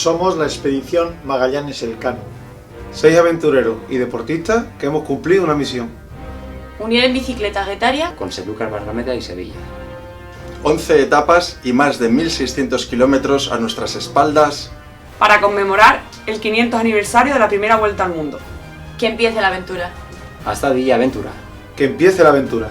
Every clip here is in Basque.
Somos la expedición Magallanes Elcano. 6 aventureros y deportistas que hemos cumplido una misión. Unir en bicicleta Guetaria con Sanlúcar, Barrameda y Sevilla. 11 etapas y más de 1.600 kilómetros a nuestras espaldas. Para conmemorar el 500 aniversario de la primera vuelta al mundo. Que empiece la aventura. Hasta Villa Aventura. Que empiece la aventura.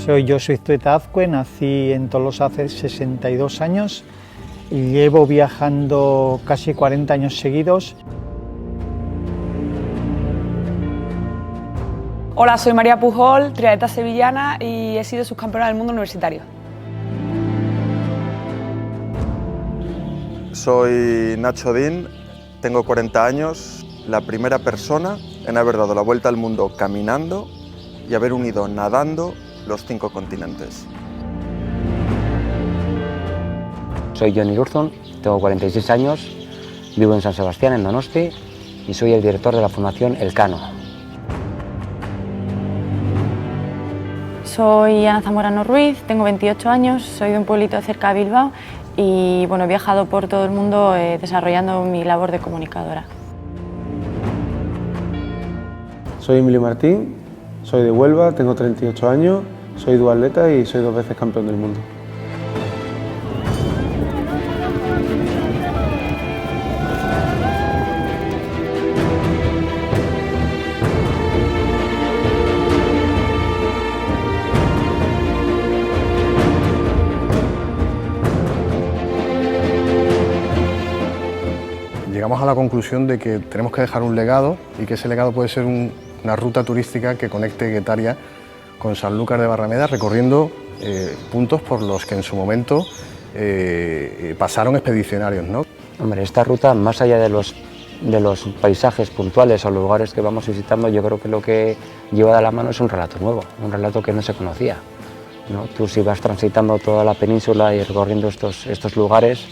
Soy Josué Zueta Azcue, nací en Tolosa hace 62 años y llevo viajando casi 40 años seguidos. Hola, soy María Pujol, triatleta sevillana y he sido subcampeona del mundo universitario. Soy Nacho Din, tengo 40 años, la primera persona en haber dado la vuelta al mundo caminando y haber unido nadando los 5 continentes. Soy Johnny Urzón, tengo 46 años, vivo en San Sebastián, en Donosti, y soy el director de la Fundación Elcano. Soy Ana Zamorano Ruiz, tengo 28 años, soy de un pueblito cerca de Bilbao y bueno, he viajado por todo el mundo desarrollando mi labor de comunicadora. Soy Emilio Martín, soy de Huelva, tengo 38 años, soy duatleta y soy 2 veces campeón del mundo. Llegamos a la conclusión de que tenemos que dejar un legado y que ese legado puede ser una ruta turística que conecte Guetaria con Sanlúcar de Barrameda, recorriendo puntos por los que en su momento pasaron expedicionarios, ¿no? Hombre, esta ruta, más allá de los paisajes puntuales o lugares que vamos visitando, yo creo que lo que lleva de la mano es un relato nuevo, un relato que no se conocía, ¿no? Tú, si vas transitando toda la península y recorriendo estos lugares,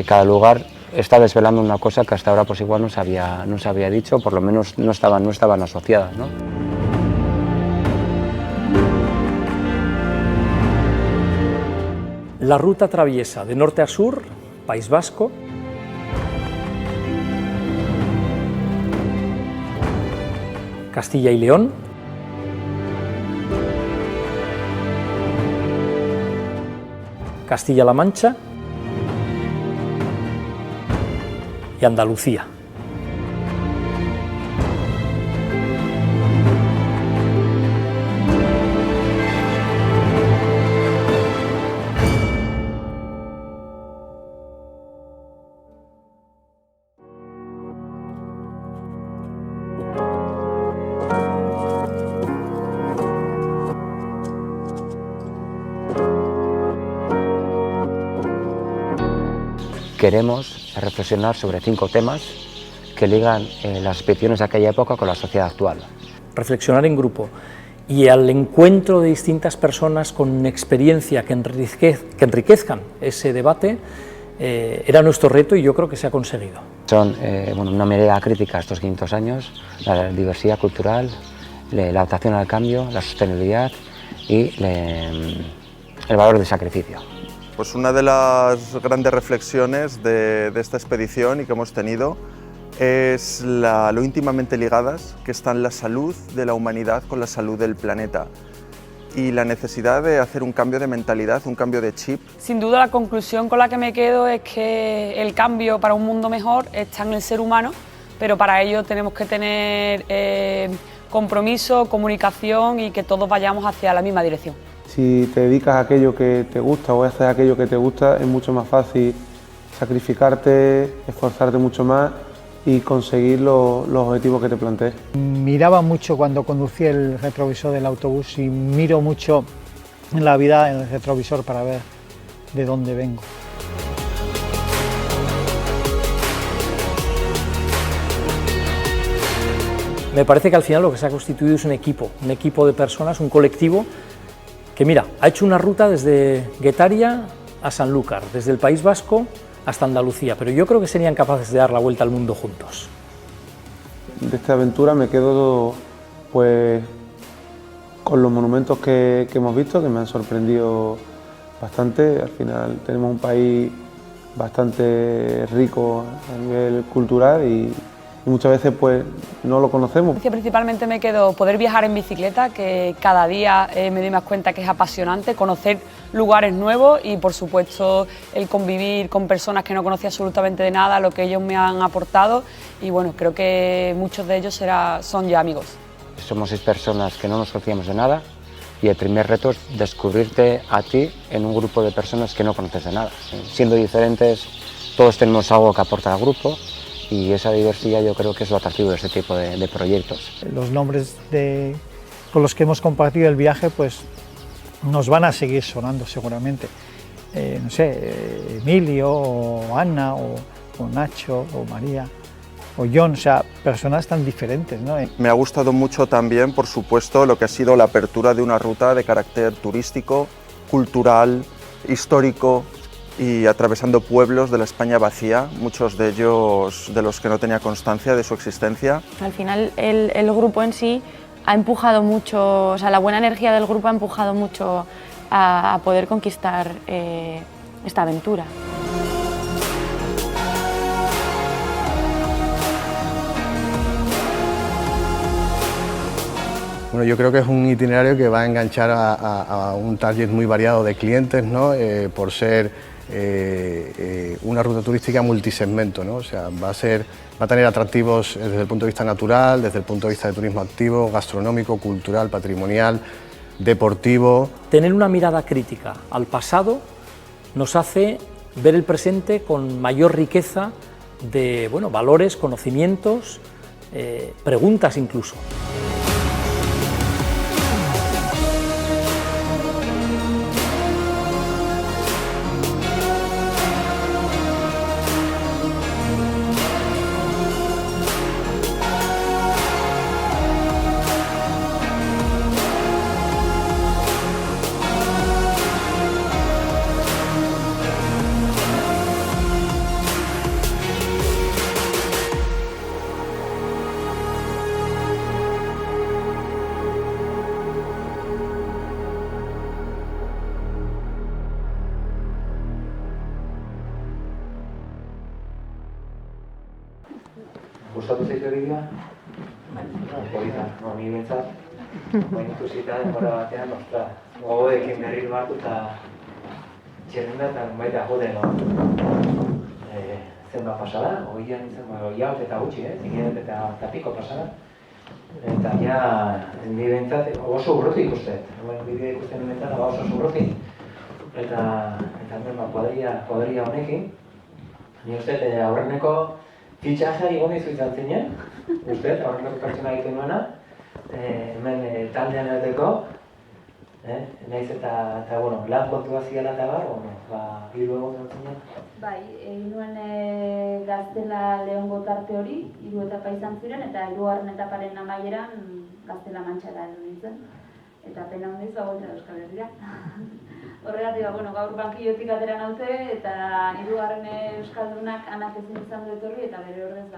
cada lugar está desvelando una cosa que hasta ahora pues igual no se había dicho, por lo menos no estaban asociadas, ¿no? La ruta atraviesa de norte a sur País Vasco, Castilla y León, Castilla-La Mancha y Andalucía. Queremos reflexionar sobre 5 temas que ligan las expediciones de aquella época con la sociedad actual. Reflexionar en grupo y al encuentro de distintas personas con experiencia que enriquezcan ese debate era nuestro reto y yo creo que se ha conseguido. Son una mirada crítica a estos 500 años, la diversidad cultural, la adaptación al cambio, la sostenibilidad y el valor del sacrificio. Pues una de las grandes reflexiones de esta expedición y que hemos tenido es lo íntimamente ligadas que están la salud de la humanidad con la salud del planeta y la necesidad de hacer un cambio de mentalidad, un cambio de chip. Sin duda la conclusión con la que me quedo es que el cambio para un mundo mejor está en el ser humano, pero para ello tenemos que tener compromiso, comunicación y que todos vayamos hacia la misma dirección. Si te dedicas a aquello que te gusta o haces aquello que te gusta, es mucho más fácil sacrificarte, esforzarte mucho más y conseguir los objetivos que te plantees. Miraba mucho cuando conducía el retrovisor del autobús y miro mucho en la vida en el retrovisor para ver de dónde vengo. Me parece que al final lo que se ha constituido es un equipo de personas, un colectivo que, mira, ha hecho una ruta desde Guetaria a Sanlúcar, desde el País Vasco hasta Andalucía, pero yo creo que serían capaces de dar la vuelta al mundo juntos. De esta aventura me quedo pues con los monumentos que hemos visto, que me han sorprendido bastante. Al final tenemos un país bastante rico a nivel cultural y muchas veces pues no lo conocemos. Principalmente me quedo poder viajar en bicicleta, que cada día me doy más cuenta que es apasionante, conocer lugares nuevos y por supuesto el convivir con personas que no conocía absolutamente de nada, lo que ellos me han aportado y bueno, creo que muchos de ellos son ya amigos. Somos 6 personas que no nos conocíamos de nada y el primer reto es descubrirte a ti en un grupo de personas que no conoces de nada. Siendo diferentes, todos tenemos algo que aportar al grupo y esa diversidad yo creo que es lo atractivo de este tipo de proyectos. Los nombres con los que hemos compartido el viaje pues nos van a seguir sonando seguramente. No sé, Emilio, o Ana, o Nacho, o María, o John, o sea, personas tan diferentes, ¿no? Me ha gustado mucho también, por supuesto, lo que ha sido la apertura de una ruta de carácter turístico, cultural, histórico, y atravesando pueblos de la España vacía, muchos de ellos de los que no tenía constancia de su existencia. Al final el grupo en sí ha empujado mucho, o sea, la buena energía del grupo ha empujado mucho a poder conquistar esta aventura. Bueno, yo creo que es un itinerario que va a enganchar a un target muy variado de clientes, ¿no? Por ser una ruta turística multisegmento, ¿no? O sea, va a tener atractivos desde el punto de vista natural, desde el punto de vista de turismo activo, gastronómico, cultural, patrimonial, deportivo. Tener una mirada crítica al pasado nos hace ver el presente con mayor riqueza de valores, conocimientos, preguntas incluso. Gustatu zaizu bideoa? Polita, ni behintzat, baina ikusita denbora batean, gogoekin berriro hartu eta txerrenda eta baita jode, zenbat pasada, hogeia eta gutxi, zikinet eta piko pasada. Eta ja, ni behintzat oso urruti ikusten, bidea ikusten behintzat oso urruti. Eta kuadria honekin, ni uste aurreneko fitxajeari gonizu izan zinen, uste, aurreneko pertsona egiten nuena, hemen taldean egoteko, nahiz eta lan kontua ziala eta Bilbo egon zinen. Bai, egin nuen Gaztela Leongo tarte hori, 3 etapa izan ziren, eta 3. etaparen amaieran Gaztela Mantxara edo nintzen. Eta pena hondiz, bagoitza Euskal Herria. Horregatik, gaur bankillotik atera naute, eta 3. Euskaldunak anak ezin izan du etorri, eta bere ordez,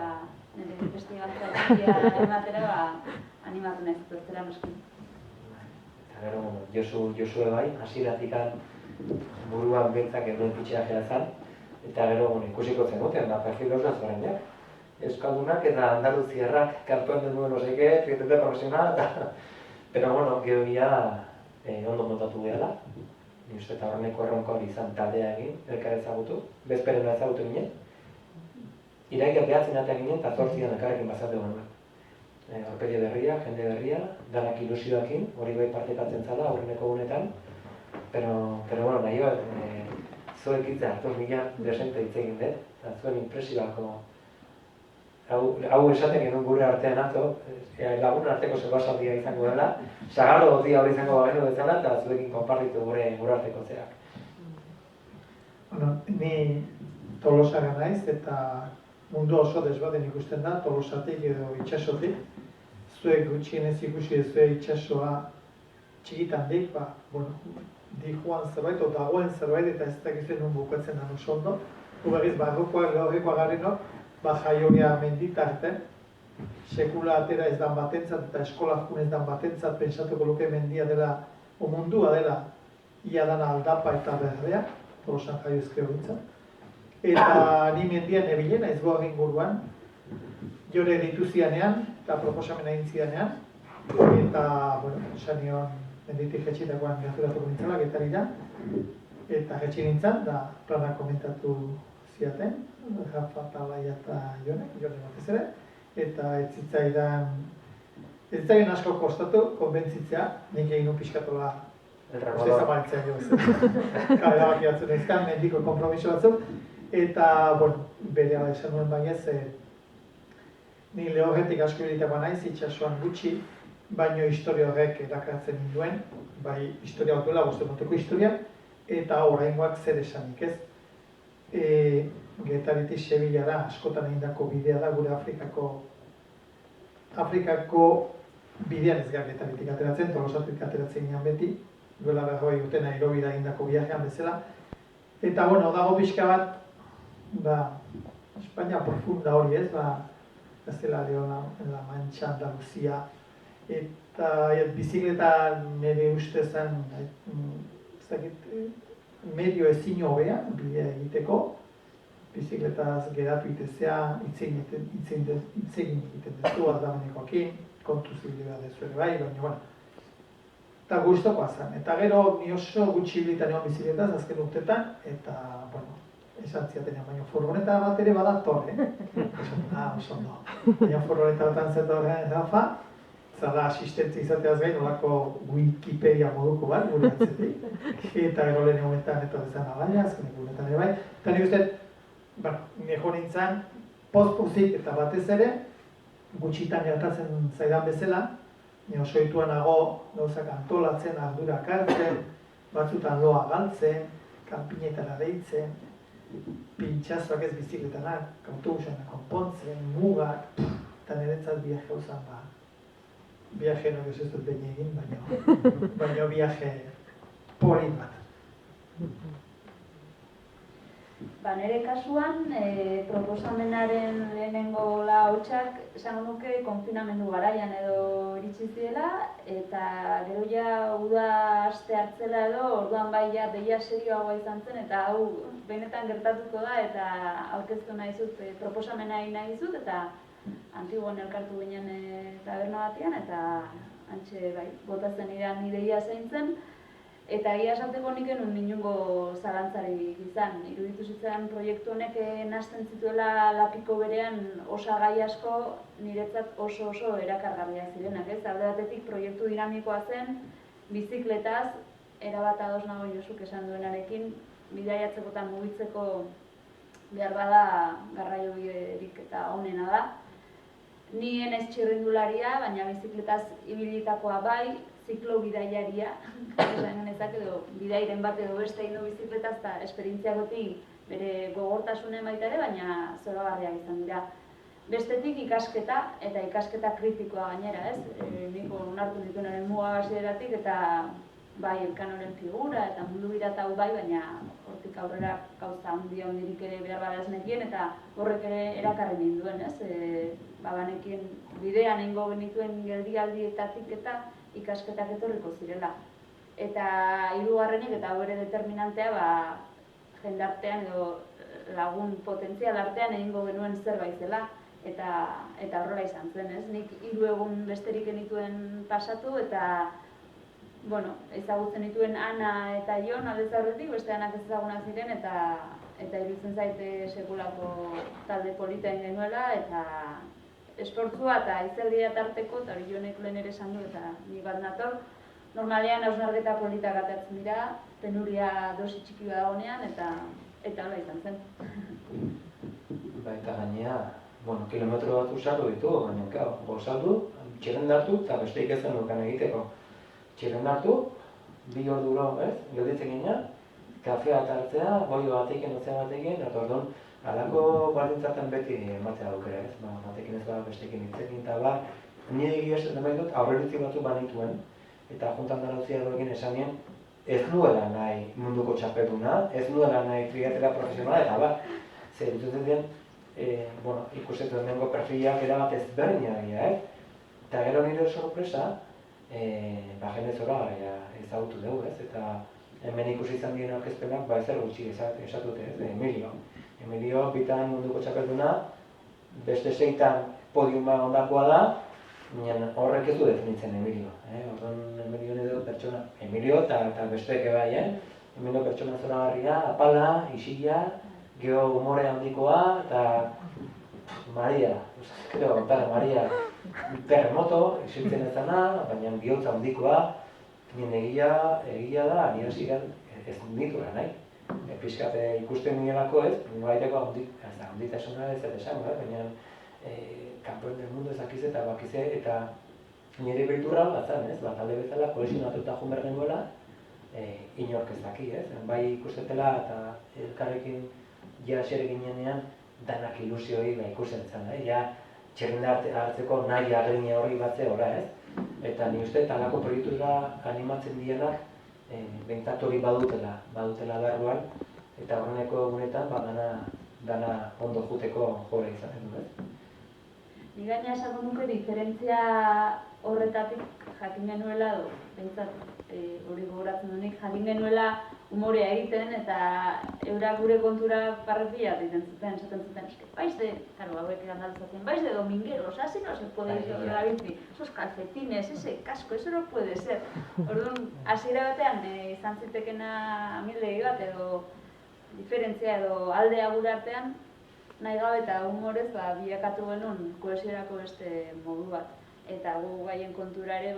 nire investigatzea ematera, animatu nahi zutuztera noski. Eta gero, Josue bai, hasieratik buruan behintzak eduen fitxajea zen, eta gero ikusiko zen duten, perfil oso ezberdinak. Euskaldunak eta andaluziarrak kartuen den duen oseke, trietete profesional, eta... Pero, gero ondo montatu gehala. Ni uste eta horreneko erronko hori izan taldea egin, elkar ezagutu, bezperena ezagutu ginen. Iraikia behatzen atea ginen, eta 8 elkarrekin bazate genuen. Aurpegi berria, jende berria, danak ilusioakin, hori bai partekatzen zala aurreneko gunetan. Pero nahi bat, zuek hitza hartuz mila desente hitz egin dut, eta zuen impresioako hau esaten genuen gure artean atzo, lagun arteko zerbazaldia izango dela, sagardo gotia hori izango bagenu bezala, eta zuekin konpartitu gure arteko zeak. Ni Tolosara naiz, eta mundu oso desbaten ikusten da, Tolosatik edo itxasotik. zuek gutxienez ikusi ezue itxasoa txikitan dik, dijoan zerbait, o dagoen zerbait, eta ez dakizuen nun bukatzen da oso ondo. Gu berriz, barrukoak, lehorrekoak garenok, jaiogia menditarten, sekula atera ez dan batentzat eta eskola jun ez dan batentzat pentsatuko luke mendia dela, o mundua dela, ia dana aldapa eta berdea, Tolosan jaio ezkeo gintzen. Eta ni mendian nebilen, aizgoa inguruan, jore dituzianean, eta proposamena intzianean, eta, esan nion, menditik jetxitakoan gerturatuko nintzela, getarira, eta jetxi nintzen, da planak komentatu ziaten, Rafa, Talaia eta Jone batez ere, eta ez zitzaidan asko kostatu, konbentzitzea, nik egin pixkatola uste zamaritzea jo ez. Kabela baki batzun ezkan, mendiko kompromiso batzuk, eta, bere ala esan nuen bainez, ni lehorretik asko bilitakoa naiz, itxasuan gutxi, baino historia horrek erakartzen ninduen, bai historia bat duela, boste historia, eta oraingoak zer esanik ez. Getaritik Sevillara askotan egindako bidea da gure Afrikako bidean ez gara Getaritik ateratzen, Tolosatik ateratzen ginen beti, duela 40 urte Nairobira egindako biajean bezala. Eta dago pixka bat, Espainia profunda hori ez, Gaztela Leon, La Mancha, Andaluzia, eta bizikleta nire ustezan medio ezin hobea bidea egiteko, bizikletaz geratu itezea, itzegin egiten dezu aldamenekoekin, kontu zibidea dezu ere bai, baina eta guztokoa zen. Eta gero ni oso gutxi bilitan egon bizikletaz azken urtetan, eta esan ziatenean, baina furgoneta bat ere badator, oso ondo. Baina furgoneta batan zetorren Rafa, zara asistentzi izateaz gain, olako Wikipedia moduko bat, gure atzetik. Eta gero lehen egunetan eta bezan abaila, azkenek guretan ere bai. Eta nik uste, neho nintzen, post-puzik eta batez ere, gutxitan gertatzen zaidan bezala, ni oso ituanago gauzak antolatzen, ardurak hartzen, batzutan loa galtzen, kanpinetara deitzen, pintxazoak ez bizikletanak, autobusanak konpontzen, mugak, eta niretzat viaje uzan viaje no ez dut behin egin, baina viaje polit bat. Nire kasuan, proposamenaren lehenengo lahotsak esan nuke konfinamendu garaian edo iritsi zirela, eta gero ja uda aste hartzela edo, orduan bai ja deia serioagoa izan zen, eta hau benetan gertatuko da, eta aurkeztu nahi zut, proposamena egin nahi zut, eta Antiguan elkartu ginen taberna batean, eta antxe botatzen iran ideia zaintzen, eta egia esateko nik enun inungo zalantzarik izan. Iruditu zitzen proiektu honek nazten zituela lapiko berean osagai asko niretzat oso erakargarria zirenak, ez? Alde batetik proiektu dinamikoa zen, bizikletaz, erabat ados nago Josuk esan duenarekin, bidaiatzekotan mugitzeko behar bada garraio biderik eta onena da. Ni ez txirrindularia, baina bizikletaz ibilitakoa bai, ziklo bidaiaria, esan genezak edo bidairen bat edo beste egin du bizikletaz eta esperientziagotik bere gogortasunen baita ere, baina zoragarriak izan dira. Bestetik ikasketa eta ikasketa kritikoa gainera, ez? Niko onartu dituen eren mugagazideratik eta bai elkanoren figura eta mundu birata hau bai, baina hortik aurrera gauza handirik ere behar bada ez nekien eta horrek ere erakarri ninduen, ez? Banekien bidean egingo genituen geldialdietatik eta ikasketak etorriko zirela. Eta hirugarrenik eta hau ere determinantea jendartean edo lagun potentzial artean egingo genuen zerbait zela. Eta horrela izan zen, ez? Nik 3 egun besterik genituen pasatu eta ezagutzen dituen Ana eta Jon aldez aurretik, beste anak ezagunak ziren eta iruditzen zaite sekulako talde polita egin genuela eta esportzua eta izerdia tarteko, eta hori Jonek lehen ere esan du eta nik bat nator. Normalean hausnarketa politak atatzen dira, penuria dosi txiki dagoenean eta hola izan zen. Eta gainea, kilometro bat usatu ditu, baina gozaldu, txirrendartu eta besteik ez zenukan egiteko. Txirrendartu, 2 orduro, gelditzen ginen, kafea hartzea, boi batekin, otzea batekin, eta orduan, halako baldintzatzen beti ematea aukera, ez? Batekin ez bestekin hitzekin eta nire egia esaten dut aurreritzi batzuk banituen, eta Junta Andaluziarekin esan nien, ez nuela nahi munduko txapelduna, ez nuela nahi triatleta profesionala, eta bat, zer dut den, ikusetu dengo perfilak erabat ezberdinak dira, eta gero nire sorpresa, jende zoragarria ezagutu dugu, eta hemen ikusi izan diren aurkezpenak, ezer gutxi esatute, Emilio. Emilio, bitan munduko txapelduna, beste 6tan podiuma ondakoa da, horrek ez du definitzen Emilio. Emilio edo pertsona, Emilio eta besteek bai, Emilio pertsona zoragarria, apala, isila, geho umore handikoa, eta Maria, Maria, terremoto, isiltzen ezana, baina bihotza handikoa, egia da, nire ziren ez nituela nahi. Pizkate ikusten nielako ez, nolaiteko handitasuna ez esango, baina kanpoen del mundo ezakiz eta bakize, eta nire beldurra batzan, talde bezala kohesionatuta joan behar gengoela, inork ez daki, bai ikustetela eta elkarrekin ja xere ginenean danak ilusioi ikusten zen, ja txerrenda hartzeko nahi agrina horri batze hola, eta ni uste talako proiektura animatzen dienak behintzat hori badutela barruan, eta horreneko egunetan dana ondo juteko jore izaten du. Ni gaina esango nuke diferentzia horretatik jakin genuela, behintzat hori gogoratzen duenik, jakin genuela umorea egiten eta eurak gure kontura parrepila egiten zuten, esaten zuten, baize, hauek andaluzatien, baize domingueros, así no se puede ir a la bici, esos calcetines, ese casco, eso no puede ser. Orduan, hasiera batean izan zitekena amildegi bat edo diferentzia edo aldea gure artean, nahi gabe eta humorez bilakatu genuen kohesiorako beste modu bat. Eta gu gaien kontura ere,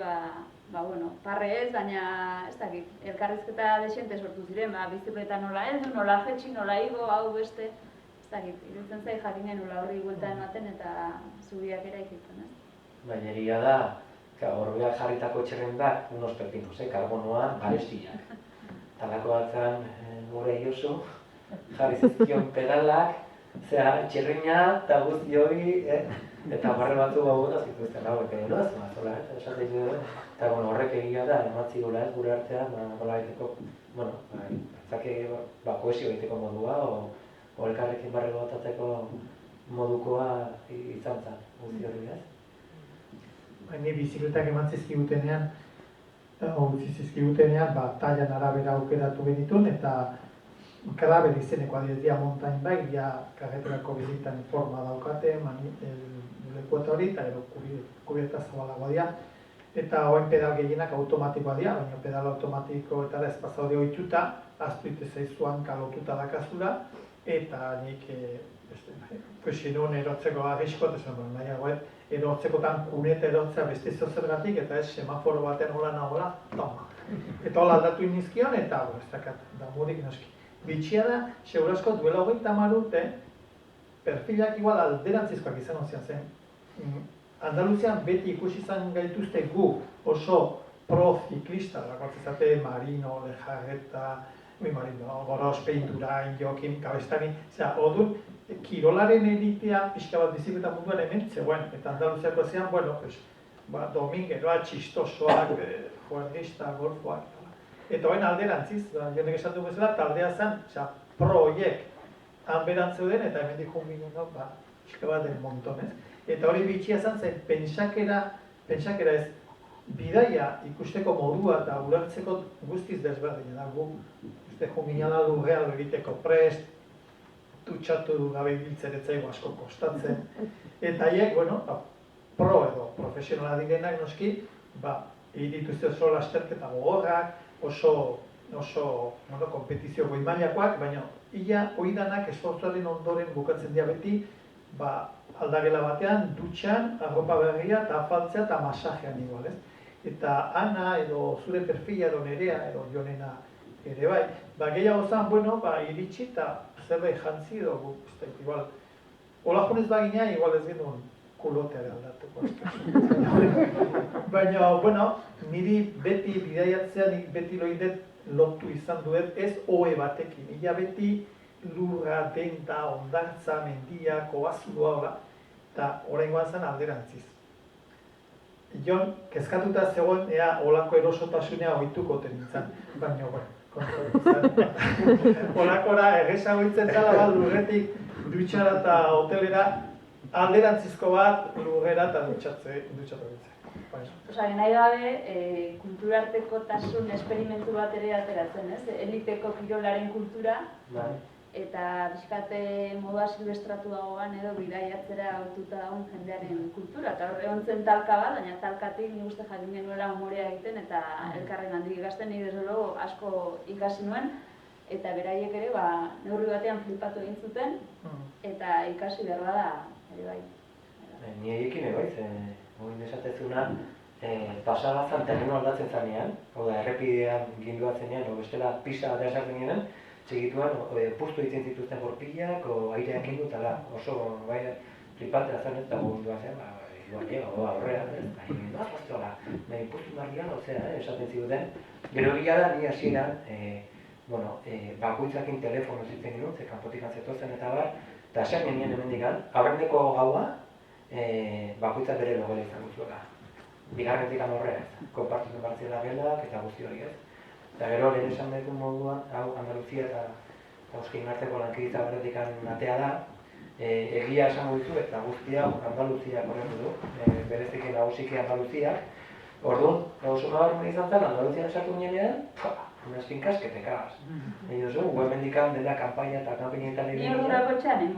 parre ez, baina ez dakit, elkarrizketa desente sortu ziren, bizikleta nola heldu, nola jetxi, nola igo, hau beste, ez dakit, iruditzen zai jakin genula horri buelta ematen eta zubiak eraikitzen, Baina egia da, horreak jarritako txerrendak, unos pepinos, karbonoa, garestiak. Talako batzan, gure iosu, jarri zizkion pedalak, txerrina eta guzti hori, eta barre batzu gauta zituzten hauek edo, zola, esaten dut, eta horrek egia da, ematzi gula gure artean, nola egiteko, kohesio egiteko modua, o elkarrekin barre botatzeko modukoa izan zen, guzti hori, Ni bizikletak eman zizkigutenean, tailan arabera aukeratu genituen, eta Kadaber izeneko adietia mountain bike, karreterako bizitan forma daukate, lekueta hori, eta kubieta zabalagoa dira. Eta hoen pedal gehienak automatikoa dira, baina pedal automatikoetara ez pasaude ohituta, aztuite zaizuan kalotuta dakazula, eta nik nuen erotzeko arriskoa, erotzekotan kuneta erotzea beste zergatik, eta ez semaforo batean hola nagoela, toma. Eta hola aldatu inizkion, eta ez dakat, damurik noski. Bitxia da, segurazko duela 30 urte, perfilak igual alderantzizkoak izan zian zen. Andaluzian beti ikusi izan gaituzte gu oso pro-ziklista, lakoatzezate Marino, Lejarreta, Gorospe, Indurain, Joakim, Kabestani, odun, kirolaren elitea pixka bat bizikleta munduan hemen zegoen, eta Andaluziako zean, domingeroa, txistosoak, juergista, golfoak, eta hoen alderantziz, jonek esan dugu bezala, taldea zen, proiek hanberan zeuden, eta hemen dikun ginen, pixka bat den montonez. Eta hori bitxia zen zen, pentsakera ez, bidaia ikusteko modua eta ulertzeko guztiz desberdina da, gu, jungina da lurreal egiteko prest, dutxatu gabe ibiltzen etzaigu asko kostatzen, eta haiek, pro edo profesionala direnak noski, egin dituzte oso lasterketa gogorrak, oso kompetizio goi-mailakoak, baina ia oidanak esfortzuaren ondoren bukatzen dira beti, aldagela batean, dutxan, arropa berria, eta afaltzea eta masajean igual, ez? Eta Ana edo zure perfila edo nerea edo Jonena ere bai, gehiago zen, iritsi eta zerbait jantzi edo igual, hola junez baginea, igual ez genuen kuloteare aldatuko. Baina, niri beti bidaiatzean, beti loidet lotu izan duet ez ohe batekin. Ia beti lurra, denta, ondartza, mendia, koazua, eta oraingoan zen alderantziz. Jon, kezkatuta zegoen, ea olako erosotasunea ohituko nintzen, baina olakora egesa goitzen zala bat lurretik dutxara eta hotelera alderantzizko bat lurrera eta dutxatu goitzen. Osa, nahi gabe, kulturartekotasun esperimentu bat ere ateratzen, ez? Eliteko kirolaren kultura, eta bizkate modua silvestratu dagoan edo bidaiatzera aututa dagoen jendearen kultura. Eta horre hontzen talka bat, baina talkatik nik uste jakin genuela humorea egiten eta elkarren handik ikasten nire desolo asko ikasi nuen. Eta beraiek ere, neurri batean flipatu egin zuten eta ikasi behar da ere bai. Ni egin ebaiz, hori esatezuna, pasagazan terreno aldatzen zanean, errepidean gindua zenean, bestela pisa bat esartzen ginen, segituan pustu egiten zituzten gorpillak, aireak indu eta da, oso flipatea zen eta gundua zen, aurrea, nahi pustu margian, esaten ziduten. Gero egia da, ni hasieran, bakoitzakin telefono zitzen ginen, ze kanpotik antzetozen eta bar, eta esan genien hemendikan, aurrendeko gaua, bakoitzak bere logela izan duzuela. Bigarrenetik anorrea, konpartitu bartzela gelak eta guzti hori ez. Eta gero lehen esan dut moduan, hau Andaluzia eta Euskal arteko lankidetza berretik atea da, egia esango dizu eta guzti hau Andaluzia korretu du, bereziki nagusiki Andaluziak. Orduan, gauzuna barruan izan zen, Andaluzian esatu ginean, unas fincas que te cagas. Ellos son, huemendikan dela kanpaina eta kanpainetan egin. Ni ordurako txanen,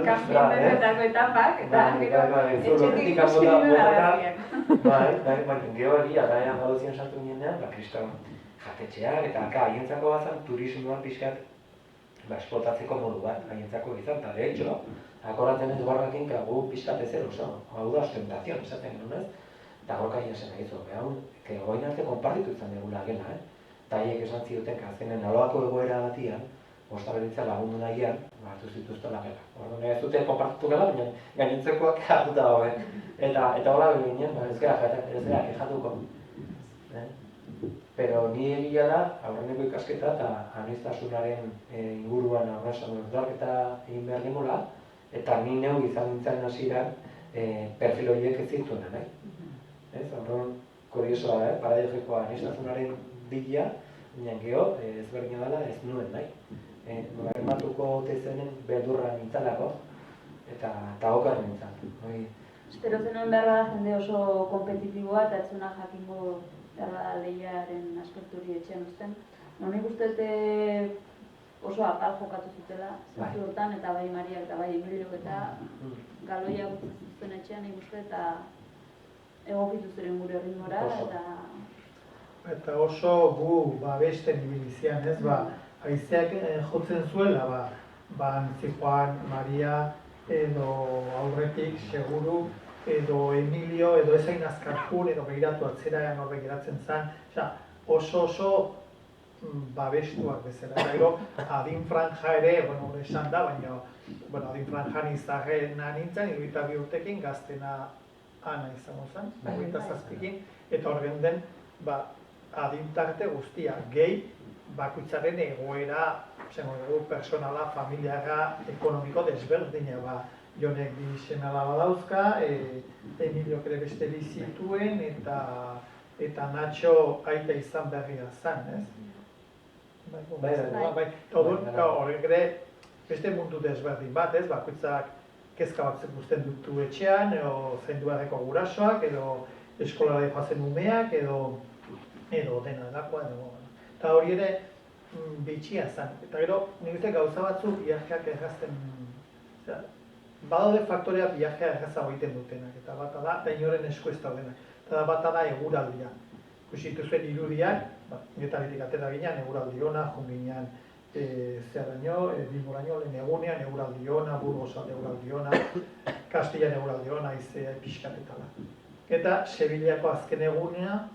kanpainetan etapak, eta etxetik ikusi nuen araziak. Gero egia, Andaluzian sartu ginean, kriston jatetxeak, eta haientzako bazan turismoan pixkat esplotatzeko modu bat, haientzako izan, eta de hecho, akoratzen ez barrakin, gu pixkat ez eroso, hau da ostentazion, esaten genuen ez, eta gorka zen egizu, goin arte konpartitu izan degula gela, eta haiek esan ziduten, azkenen naloako egoera batian, ostaberitza lagundu nahian, hartu zituztela gela. Orduan ez dute konpartitu gela, baina gainentzekoak hartuta dago, eta hola beginen, ez gara kejatuko. Pero ni egia da, aurreneko ikasketa eta aniztasunaren inguruan aurrezarketa egin behar genula, eta ni neu izan nintzen hasieran perfil horiek ez zintuna, nahi. Orduan, kuriosoa, paradigikoa aniztasunaren bila, baina geho, ezberdina dela ez nuen nahi. Bermatuko tezenen beldurra nintzalako, eta okar nintzen. Espero zenuen behar bada jende oso kompetitiboa eta etzuna jakingo behar bada lehiaren aspekturi etxean uzten. Nik uste oso apal jokatu zutela, zentzu hortan, eta bai Mariak eta bai Emiliok eta galoia gutzen zuten etxean nik uste eta egokitu ziren gure ritmora eta oso gu babesten ibilizian, ez, haizeak jotzen zuela, Antzi Juan, Maria, edo aurretik, seguru, edo Emilio, edo ezain azkarkun, edo begiratu atzera horrek geratzen zen, oso babestuak bezala. Eta gero, adin franja ere, hori esan da, baina adin franjan izagena nintzen, 22 urtekin, gaztena ana izango zen, 27ekin, eta hor den, adin tarte guztia, gehi, bakoitzaren egoera, personala, familiara, ekonomiko desberdina, Jonek bi seme-alaba dauzka, Emiliok ere beste bi zituen, eta Nacho aita izan berria zen, ez? Horrek ere beste mundu desberdin bat, ez? Bakoitzak kezka bat zekusten dutu etxean, edo zainduarreko gurasoak, edo eskolara joazen umeak, edo dena dakoa, eta hori ere bitxia zen. Eta gero, nik uste gauza batzuk viajeak errazten, badaude faktorea viajea errazago egiten dutenak, eta bata da, eta inoren esku ez daudenak, eta bata da eguraldia. Kusitu zuen irudiak, getaritik atera ginean, eguraldi ona, junginean zerraino, Bilboraino, lehen egunean, eguraldi ona, Burgosan eguraldi ona, Kastillan eguraldi ona, izea pixkatetala. Eta Sevillako azken egunea,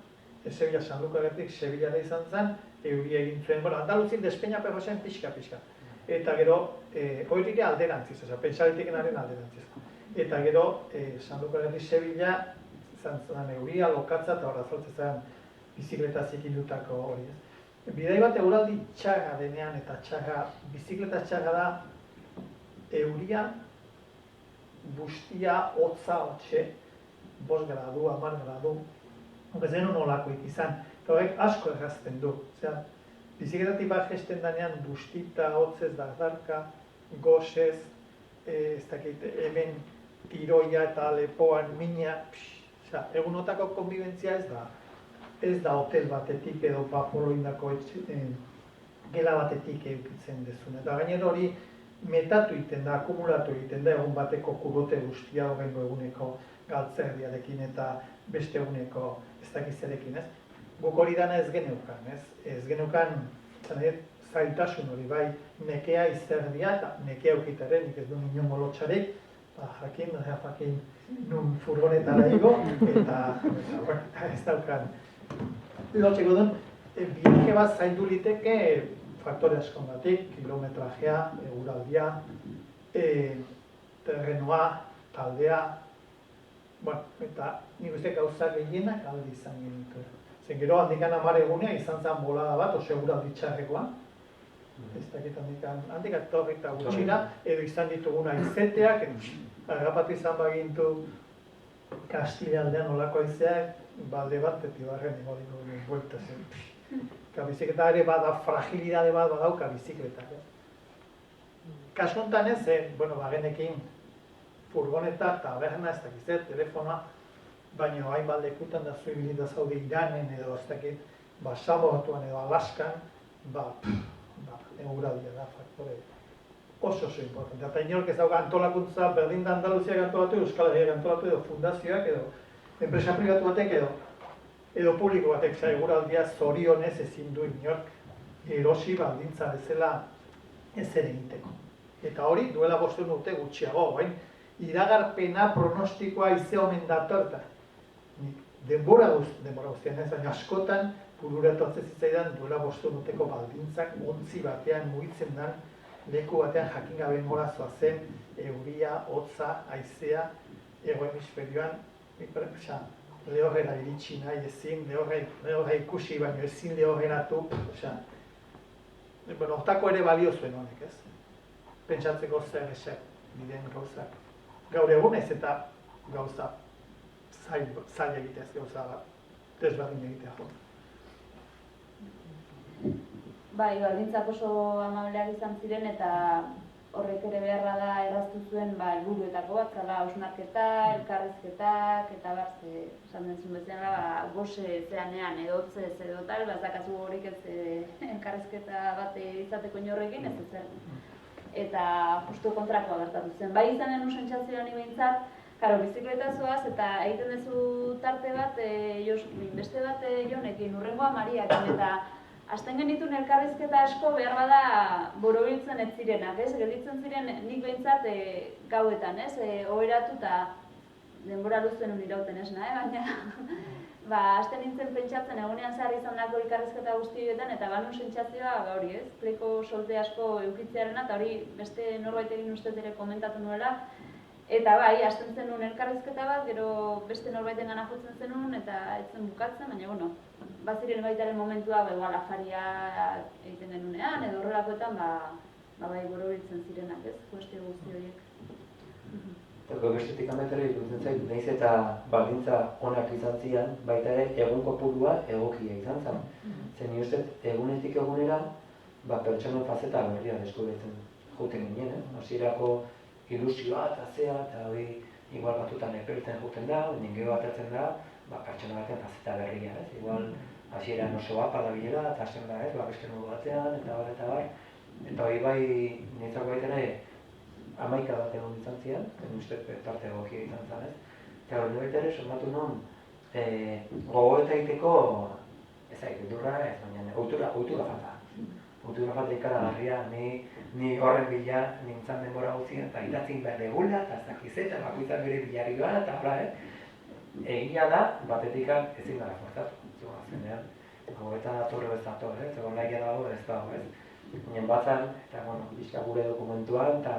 Sevilla Sanlukarretik Sevillara izan zen, euria egin zuen, Andaluzin despeñapeko zen pixka. Eta gero, hori ere alderantziz, pentsaritikenaren alderantziz. Eta gero, Sanlukarretik Sevilla, izan zen euria, lokatza, eta horra zortzen zen bizikleta zikindutako hori. Bidai bat euraldi txarra denean, eta bizikleta txarra da, euria, bustia, hotza, hotxe, 5 gradu, 10 gradu, ez denun olakoik izan, eta horrek asko errazten du. Osea, bizikletatik bat jesten danean bustita, hotzez, dardarka, gozez, ez dakit, hemen tiroia eta lepoan mina, egunotako konbibentzia ez da hotel batetik edo Poloindako gela batetik eukitzen dezun. Eta gainera hori metatu egiten da, akumulatu egiten da egun bateko kurote guztia horrengo eguneko galtzerdiarekin eta beste eguneko ez dakitzerekin, ez? Guk hori dana ez geneukan, ez? Ez geneukan zailtasun hori, bai nekea izerdia eta nekea eukitaren, nik ez du inongo lotxarik, jakin nun furgonetara igo, eta ez daukan lotxeko duen, bilaje bat zaindu liteke faktore askongatik, kilometrajea, eguraldia, terrenoa, taldea, eta nik uste gauza gehienak alde izan genitu. Zen gero handikan 10 egunea izan zen bolada bat, oso eguraldi txarrekoa, ez dakit handik atorri eta gutxira, edo izan dituguna izeteak, agapatu izan bagintu Kastila aldean olako aizeak, balde bat, etibarren egoliko buelta zen. Bizikleta ere bada, fragilidade bat badauka bizikletak. Kasu honetan ez, bagenekin furgoneta, taberna, ez dakizet, telefonoa, baina hainbat lekutan da zuibilita zaude Iranen edo ez dakit, Samoatuan edo Alaskan, eguraldia da faktore oso importante. Eta inork ez dauka antolakuntza, berdin da Andaluziak antolatu, Euskal Herriak antolatu edo fundazioak edo enpresa pribatu batek edo publiko batek eguraldia zorionez ezin du inork erosi baldintza bezala ez ere egiteko. Eta hori duela 5 urte gutxiago, iragarpena pronostikoa ize omen dator eta denbora guztian ez, baina askotan bururatu zitzaidan duela 5 urteko baldintzak ontzi batean mugitzen den leku batean jakin gabe nora zoazen euria, hotza, haizea, hego hemisferioan, lehorrera iritsi nahi ezin, lehorra ikusi baino ezin lehorreratu, hortako ere balio zuen honek, ez? Pentsatzeko zer eser, bideen gauzak. Gaur egun ez eta gauza zaila egiteaz, gauza desberdin egitea jo. Bai, baldintzak oso amableak izan ziren eta horrek ere beharra da erraztu zuen helburuetako bat, zala hausnarketa, elkarrizketak, eta esan denzun bezala, goze zeanean edo hotzez edo tal, ez dakazu horik ez elkarrizketa bat izateko inorrekin, ez zen. Eta justu kontrakoa gertatu zen. Bai izan denun sentsazioa ni behintzat, bizikleta zoaz eta egiten duzu tarte bat, beste bat Jonekin, hurrengoa Mariakin, eta hasten genituen elkarrizketa asko behar bada borobiltzen ez zirenak, ez? Gelditzen ziren nik behintzat gauetan, ez? Oheratu eta denbora luzuen irauten esna, baina hasten nintzen pentsatzen egunean zehar izan dako elkarrizketa guztietan eta banun sentsazioa hori, ez? Pleko solte asko eukitzearena eta hori beste norbait egin ustez ere komentatu nuela. Eta bai, hasten zenun elkarrizketa bat, gero beste norbaiten gana jotzen zenun eta ez zen bukatzen, baina, baziren baitaren momentua, igual afaria egiten genunean, edo horrelakoetan, bai borobiltzen zirenak, ez, kuestio guzti horiek. Eta bestetik ametera ikutzen zait, nahiz eta baldintza onak izan zian, baita ere egun kopurua egokia izan zen. Zen ni uste, egunetik egunera, pertsonen fazeta berria deskubritzen juten ginen, hasierako ilusioa eta zea, eta hori igual batutan epelten juten da, ningeo batatzen da, pertsona batean fazeta berria, ez? Igual hasieran oso bapa da bilela, eta zen da, ez? Beste modu batean, eta bar. Eta hori bai, nintzako baita ere, 11 bat egon izan zian, uste parte egokia izan zen, ez? Eta hori baita ere, somatu non, gogoeta egiteko, ez durra, ez baina, ohitura falta. Ohitura falta ikaragarria, ni horren bila nintzen denbora guztia, eta idatzin behar degula, eta ez dakiz eta bakoitzak bere bilari gara, eta hola, egia da, batetik ezin gara forzatu. Azkenean, gogoeta datorre ez dator, zegoen laia dago ez dago, ez? Ginen batzan, eta bizka gure dokumentuan, eta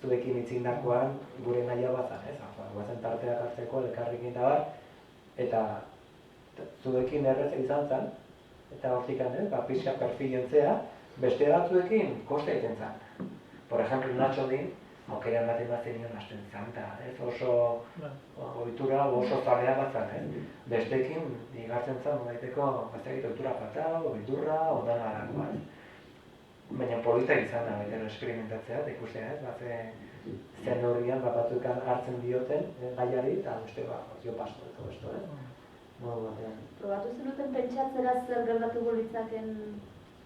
zuekin itzindakoan gure naia batzan, ez? Batzen tarteak hartzeko, elkarrekin eta bar, eta zuekin errez izan zen, eta hortikan, bizka perfil entzea, beste batzuekin koste egiten zen. Por ejemplo, Nacho din, mokera ematen bat zenion hasten zanta, ez? Oso ohitura, oso zalea bat zan, ez? Bestekin, igartzen zan, baiteko, bazakit ohitura falta, ohiturra, ondan garako, ez? Baina polita izan da, baita esperimentatzea, eta ikustea, ez? Zen horrian, batzuk hartzen dioten gaiari, eta beste, jo pasto, eta besto, ez? Probatu zenuten pentsatzera zer gertatuko litzaken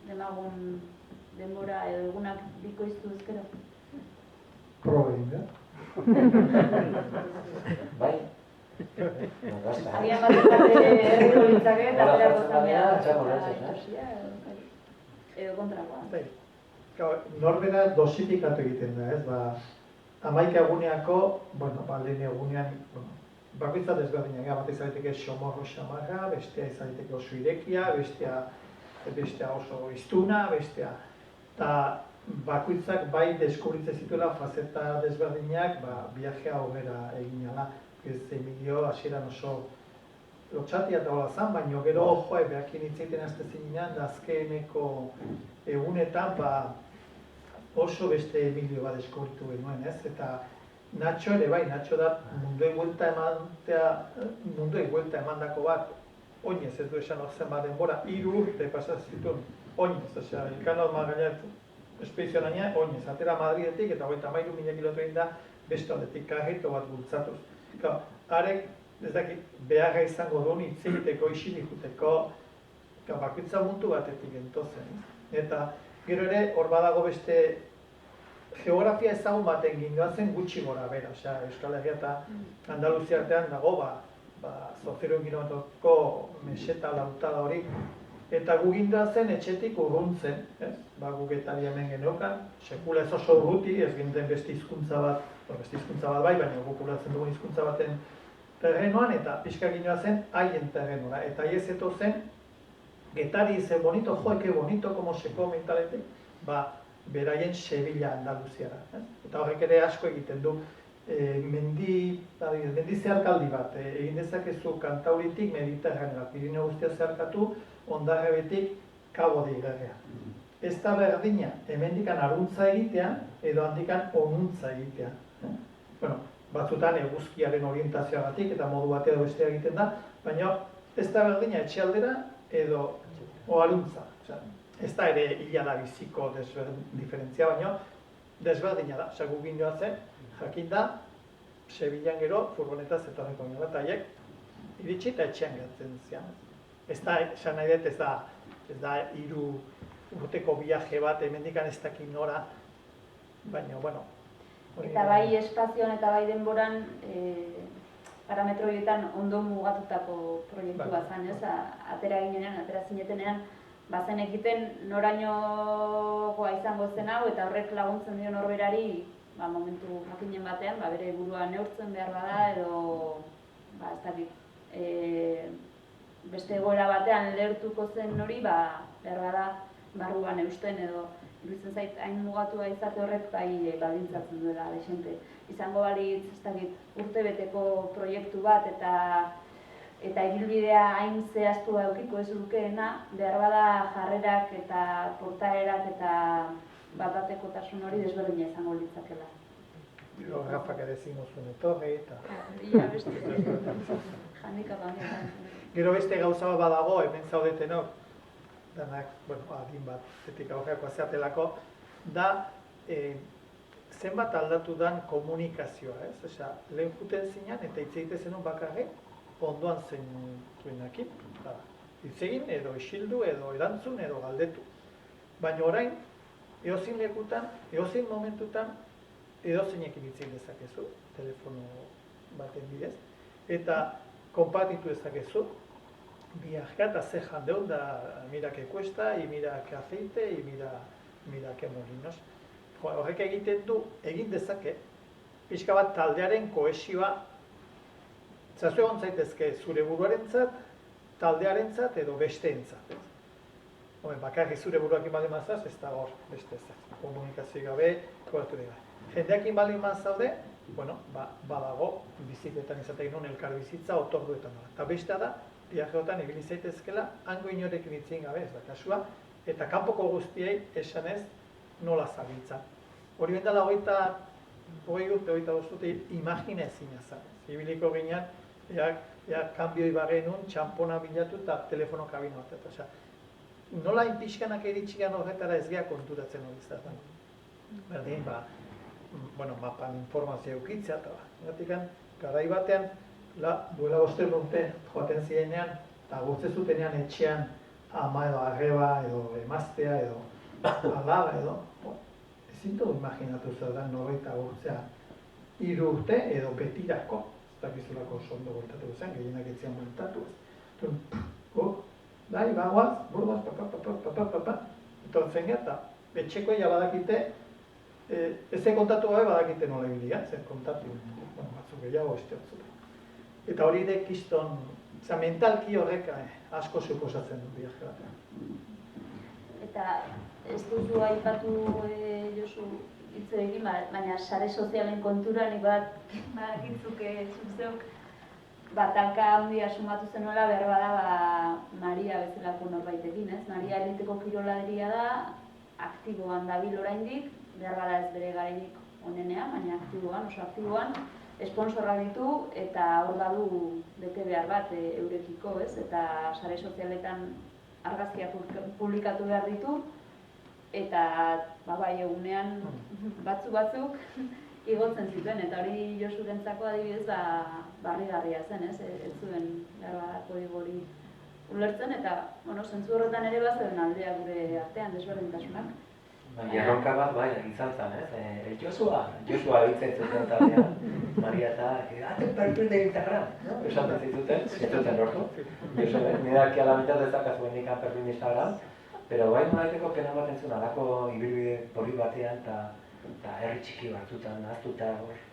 demagun denbora edo egunak bikoiztu ezkero? Proba egin, Bai? Agian bat erriko litzake eta berako zamea edo kontrakoa. Norbera dosifikatu egiten da, ez? 11 eguneako, lehen egunean, bakoitza desberdinak, bat izateke xomorro xamarra, bestea izateke oso irekia, bestea oso iztuna, bestea. Eta bakoitzak bai deskubritzen zituela fazeta desberdinak viajea aurrera egin ala. Ez Emilio hasieran oso lotxatia eta hola zan, baina gero behakin hitzeiten azte zinean, da azkeneko egunetan oso beste Emilio bat deskubritu genuen, ez? Eta Nacho ere bai, Nacho da munduei buelta emandako bat, oinez ez du esan orzen bat denbora, 3 urte pasazitun, oinez, osea, Elkano Magallanes espedizioan aina, oinez, atera Madridetik eta 33.000 kilometro egin da, beste aldetik karrito bat bultzatuz. Arek, ez dakit, beharra izango duen hitz egiteko, isilik juteko, bakoitza mundu batetik entozen. Eta gero ere, hor badago beste geografia ezagun baten gindoazen gutxi gora bera, osea, Euskal Herria eta Andaluzia artean dago, 800 kilometroko meseta lautada hori, eta gu gindoazen etxetik urruntzen, ez? Gu Getaria hemen geneukan, sekula ez oso urruti, ez ginten beste hizkuntza bat bai, baina guk uratzen dugun hizkuntza baten terrenoan, eta pixka gindoazen haien terrenora, eta haiez eto zen, Getari dice bonito, que bonito, como se come y tal, beraien Sevilla Andaluziara. Eta horrek ere asko egiten du, mendi zeharkaldi bat, egin dezakezu Kantauritik Mediterranera, Pirineo guztia zeharkatu, Hondarribitik Cabo de Igerrea. Ez da berdina, hemendikan aruntza egitea, edo handikan onuntza egitea. Batzutan eguzkiaren orientazioagatik eta modu batea edo bestea egiten da, baina ez da berdina etxealdera edo aruntza. Ez da ere hilada biziko diferentzia, baina desberdina da. Gu gindoa zen, jakin da, Sevillan gero furgonetaz etorreko gino da, eta haiek iritsi eta etxean gertzen zian. Ez da, esan nahi dut, ez da 3 urteko viaje bat, hemendikan ez dakit nora, baina, Eta bai espazioan eta bai denboran parametro horietan ondo mugatutako proiektu bat zen, ez? Atera zinetenean, bazen egiten norainoa izango zen hau, eta horrek laguntzen dio norberari momentu jakinen batean, bere burua neurtzen behar bada, edo ez dakit, beste egoera batean lehertuko zen hori, behar bada barruan eusten edo iruditzen zait hain mugatua izate horrek baldintzatzen duela desente. Izango balitz, ez dakit, urtebeteko proiektu bat eta ibilbidea hain zehaztua edukiko ez lukeena, behar bada jarrerak eta portaerak eta bat-batekotasun hori desberdina izango litzakela. Gero Rafak ere zingozun etorri eta... Ia beste, handikap handietan. Gero beste gauza bat badago, hemen zaudetenok, danak, adin bat, zetik aurreako azeatelako, da zenbat aldatu dan komunikazioa, ez? Osea, lehen juten zinean eta hitz egite zenun bakarrik, ondoan zenuenakin, hitz egin edo isildu edo erantzun edo galdetu. Baina orain, edozein lekutan, edozein momentutan, edozeinekin hitz egin dezakezu, telefono baten bidez, eta konpartitu dezakezu, viajar eta ze jandeun da mira que cuesta, y mira que aceite, y mira que molinos. Horrek egiten du, egin dezake, pixka bat taldearen kohesioa, zazu egon zaitezke zure buruarentzat, taldearentzat edo besteentzat. Bakarrik zure buruakin baldin mazaz, ez da hor beste ezak. Komunikazio gabe, kobertu dira. Jendeakin baldin mazaude, badago, bizikletan izatea nun elkar bizitza otorduetan da. Eta bestea da, viajeotan ibili zaitezkela, hango inorekin itzin gabe ez da kasua, eta kanpoko guztiei esanez nola zabiltza. Hori bendala hogeita bost imagina ezina zen. Ibiliko ginean, kanbioi bagenun, txampona bilatu eta telefono kabino bat. Osea, nola inpixkanak eritxigan horretara ez geha konturatzen hori zaten. Berdin, mapan informazio eukitzea eta gatik garai batean, duela 5 urte joaten zirenean, eta gurtze zutenean etxean ama edo arreba edo emaztea edo alaba edo, ezin dugu imaginatu zer da 90 urtzea 3 urte edo betirako, ez dakizulako oso ondo bueltatu zen, gehienak etzian bueltatu ez. Bagoaz, burgoaz, etortzen eta etxekoei badakite, ez kontatu gabe badakite nola ibilia, zer kontatu, batzuk gehiago ez teotzuten. Eta hori de kiston, mentalki horrek asko suposatzen du viaje batean. Eta ez duzu aipatu Josu hitz egin, baina sare sozialen kontura nik badakitzuk zuk batanka handia sumatu zenuela behar bada Maria bezalako norbaitekin, ez? Maria eliteko kiroladeria da, aktiboan dabil oraindik, behar bada ez bere garainik onenean, baina aktiboan, oso aktiboan, esponsorra ditu eta hor badu bete behar bat eurekiko, ez? Eta sare sozialetan argazkiak publikatu behar ditu, eta egunean batzuk igotzen zituen, eta hori Josurentzako adibidez barrigarria zen, ez zuen kodigo hori ulertzen, eta zentzu horretan ere bazen aldea gure artean desberdintasunak. Erronka bat izan zen, ez? Josua hitzen zuten taldean, Maria eta haten perfil de Instagram, esaten zituten lortu. Josue, nidak a la mitad dezakazuen ikan perfil de Instagram, pero bai nolaiteko pena baten zuen alako ibilbide hori batean eta herri txiki batzutan, nahaztuta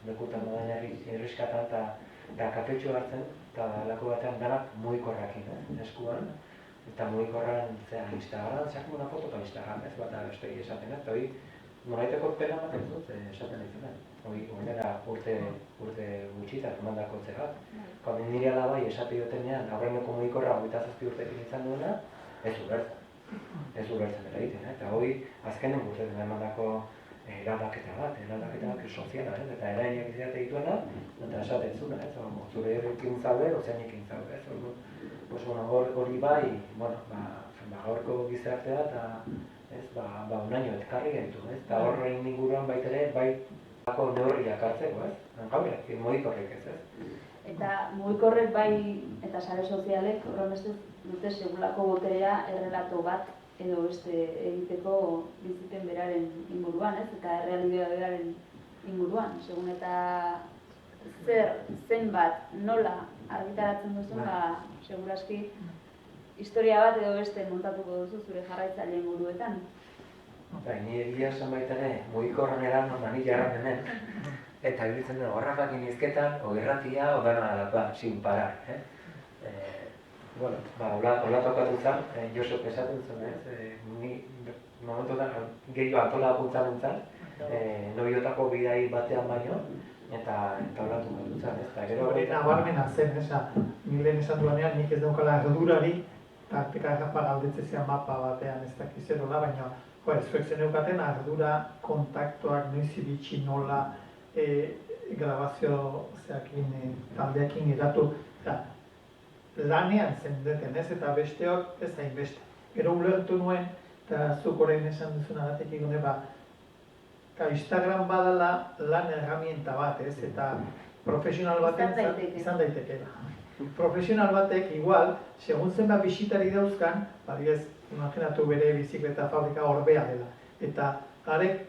lekutan baden herriskatan eta kafetxo hartzen, eta alako batean danak mugikorrakin, eskuan. Eta mugikorran Instagram, sakmo una foto para Instagram, ez bat beste esaten, eta hori nolaiteko pena baten dut esaten ditunen. Hori gainera urte gutxita emandako etxe bat. Kando nire alabai esate diotenean, aurreneko mugikorra 27 urtekin izan duena, ez ulertzen bera egiten, eta hori azkenen urtetan emandako eraldaketa bat soziala, eta erainak izate dituena, eta esaten zuna, zure errekin zaude, ozeanekin zaude, hori bai, gaurko gizartea eta unaino ekarri gaitu, eta horrein inguruan baitere bai neurriak hartzeko, gaurek, mugikorrek ez. Eta mugikorrek bai eta sare sozialek horren dute segulako boterea errelato bat edo beste egiteko bizipen beraren inguruan, eta errealidea beraren inguruan, segun eta zenbat nola argitaratzen duzun, seguraski historia bat edo beste montatuko duzu zure jarraitzaileen buruetan. Ni egia esan baita ere, mugikorran eran mani jarran hemen, eta iruditzen dena horrakakin izketan, ogerratia, odana sin parar. Hola tokatu zen, Josok esaten zuen, ni momentuetan gehiago antolakuntza nintzen, nobiotako bidai batean baino, eta hola tokatu zen, ez da gero... Hori nabarmena zen, nik lehen esan duanean, nik ez daukala erdurari, tarteka errapa galdetzezian mapa batean ez dakizerola, baina zuek zen eukaten ardura kontaktuak noiz iritsi nola grabazio taldeekin edatu, lanean zendeten ez, eta besteok ez hainbeste. Gero ulertu nuen, eta zuk orain esan duzunagatik igune, Instagram badala lan herramienta bat, ez, eta profesional baten izan daitekeela. Profesional batek igual, segun zenbat bisitari dauzkan, adibidez, imaginatu bere bizikleta fabrika Orbea dela. Eta garek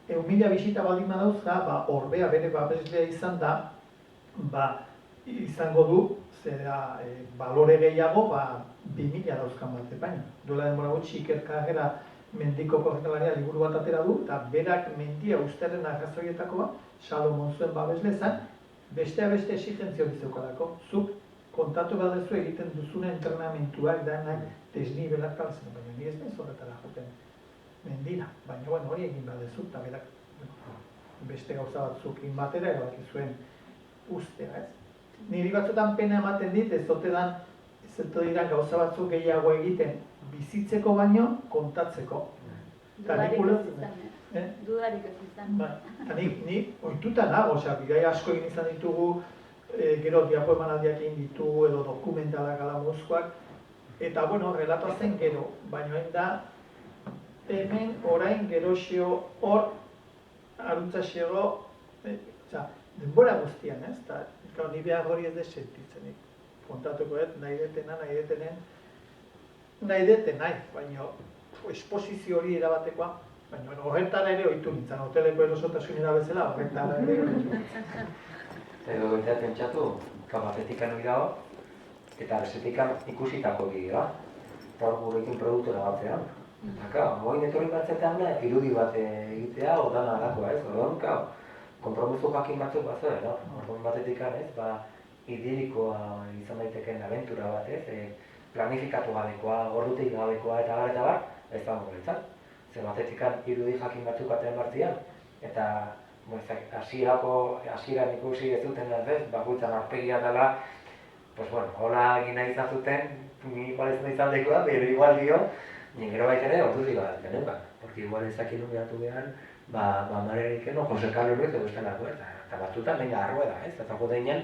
1000 bisita baldin badauzka, Orbea bere babeslea izan da, izango du, balore gehiago, 2000 dauzkan bat, baina. Duela denbora gutxi Iker Carrera mendiko korrekalaria liburu bat atera du, eta berak mendia ustearen arrazoietakoa, Salomon zuen babeslezan, beste exigentzio bizeukalako. Zuk kontatu badezu egiten duzune entrenamentuak denak desnibelak kalzen, baina ni ez nahi zorretara joten mendira. Baina hori egin badezu, eta berak beste gauza batzukin batera erabakizuen ustea, ez? Niri batzutan pena ematen dit, ez dira gauza batzuk gehiago egiten bizitzeko baino kontatzeko. Eta nik Dudarik ez izan. Eta ni ohituta nago, bidai asko egin izan ditugu, gero diapo emanaldiak egin ditugu edo dokumentalak alamuzkoak, eta relatoa zen gero, baina da hemen orain geroxeo hor aruntzaxego, denbora guztian, ez? Eta ni behar hori ez desentitzen, kontatuko nahi detena, baina esposizio hori erabatekoa, baina horretara ere ohitu nintzen, hoteleko erosotasunera bezala, horretara ere ohitu nintzen. Edo bentzat pentsatu, batetik hori dago, eta bezetik ikusitako bidea, eta hor gurekin produktora batzean. Eta goin etorri batzetan irudi bat egitea, odana alakoa ez, orduan, konpromiso jakin batzuk batzuen, orduan batetik idilikoa izan daitekeen abentura bat ez, planifikatu gabekoa, ordutik gabekoa eta bar, ez da guretzat. Zer batetik irudi jakin batzuk batean bartzian, eta hasieran ikusi ez duten ez, bakoitzan aurpegia dela, hola egin nahi izan zuten, ni igual ez nahi izaldekoa, pero igual dio, gero baita ere ordutik bat geneukan. Porque igual ezak iluminatu behar, Marerik eno, Jose Carlos Ruiz edo estelako, eta batzutan baina arroa da, ez? Eta jodeinen,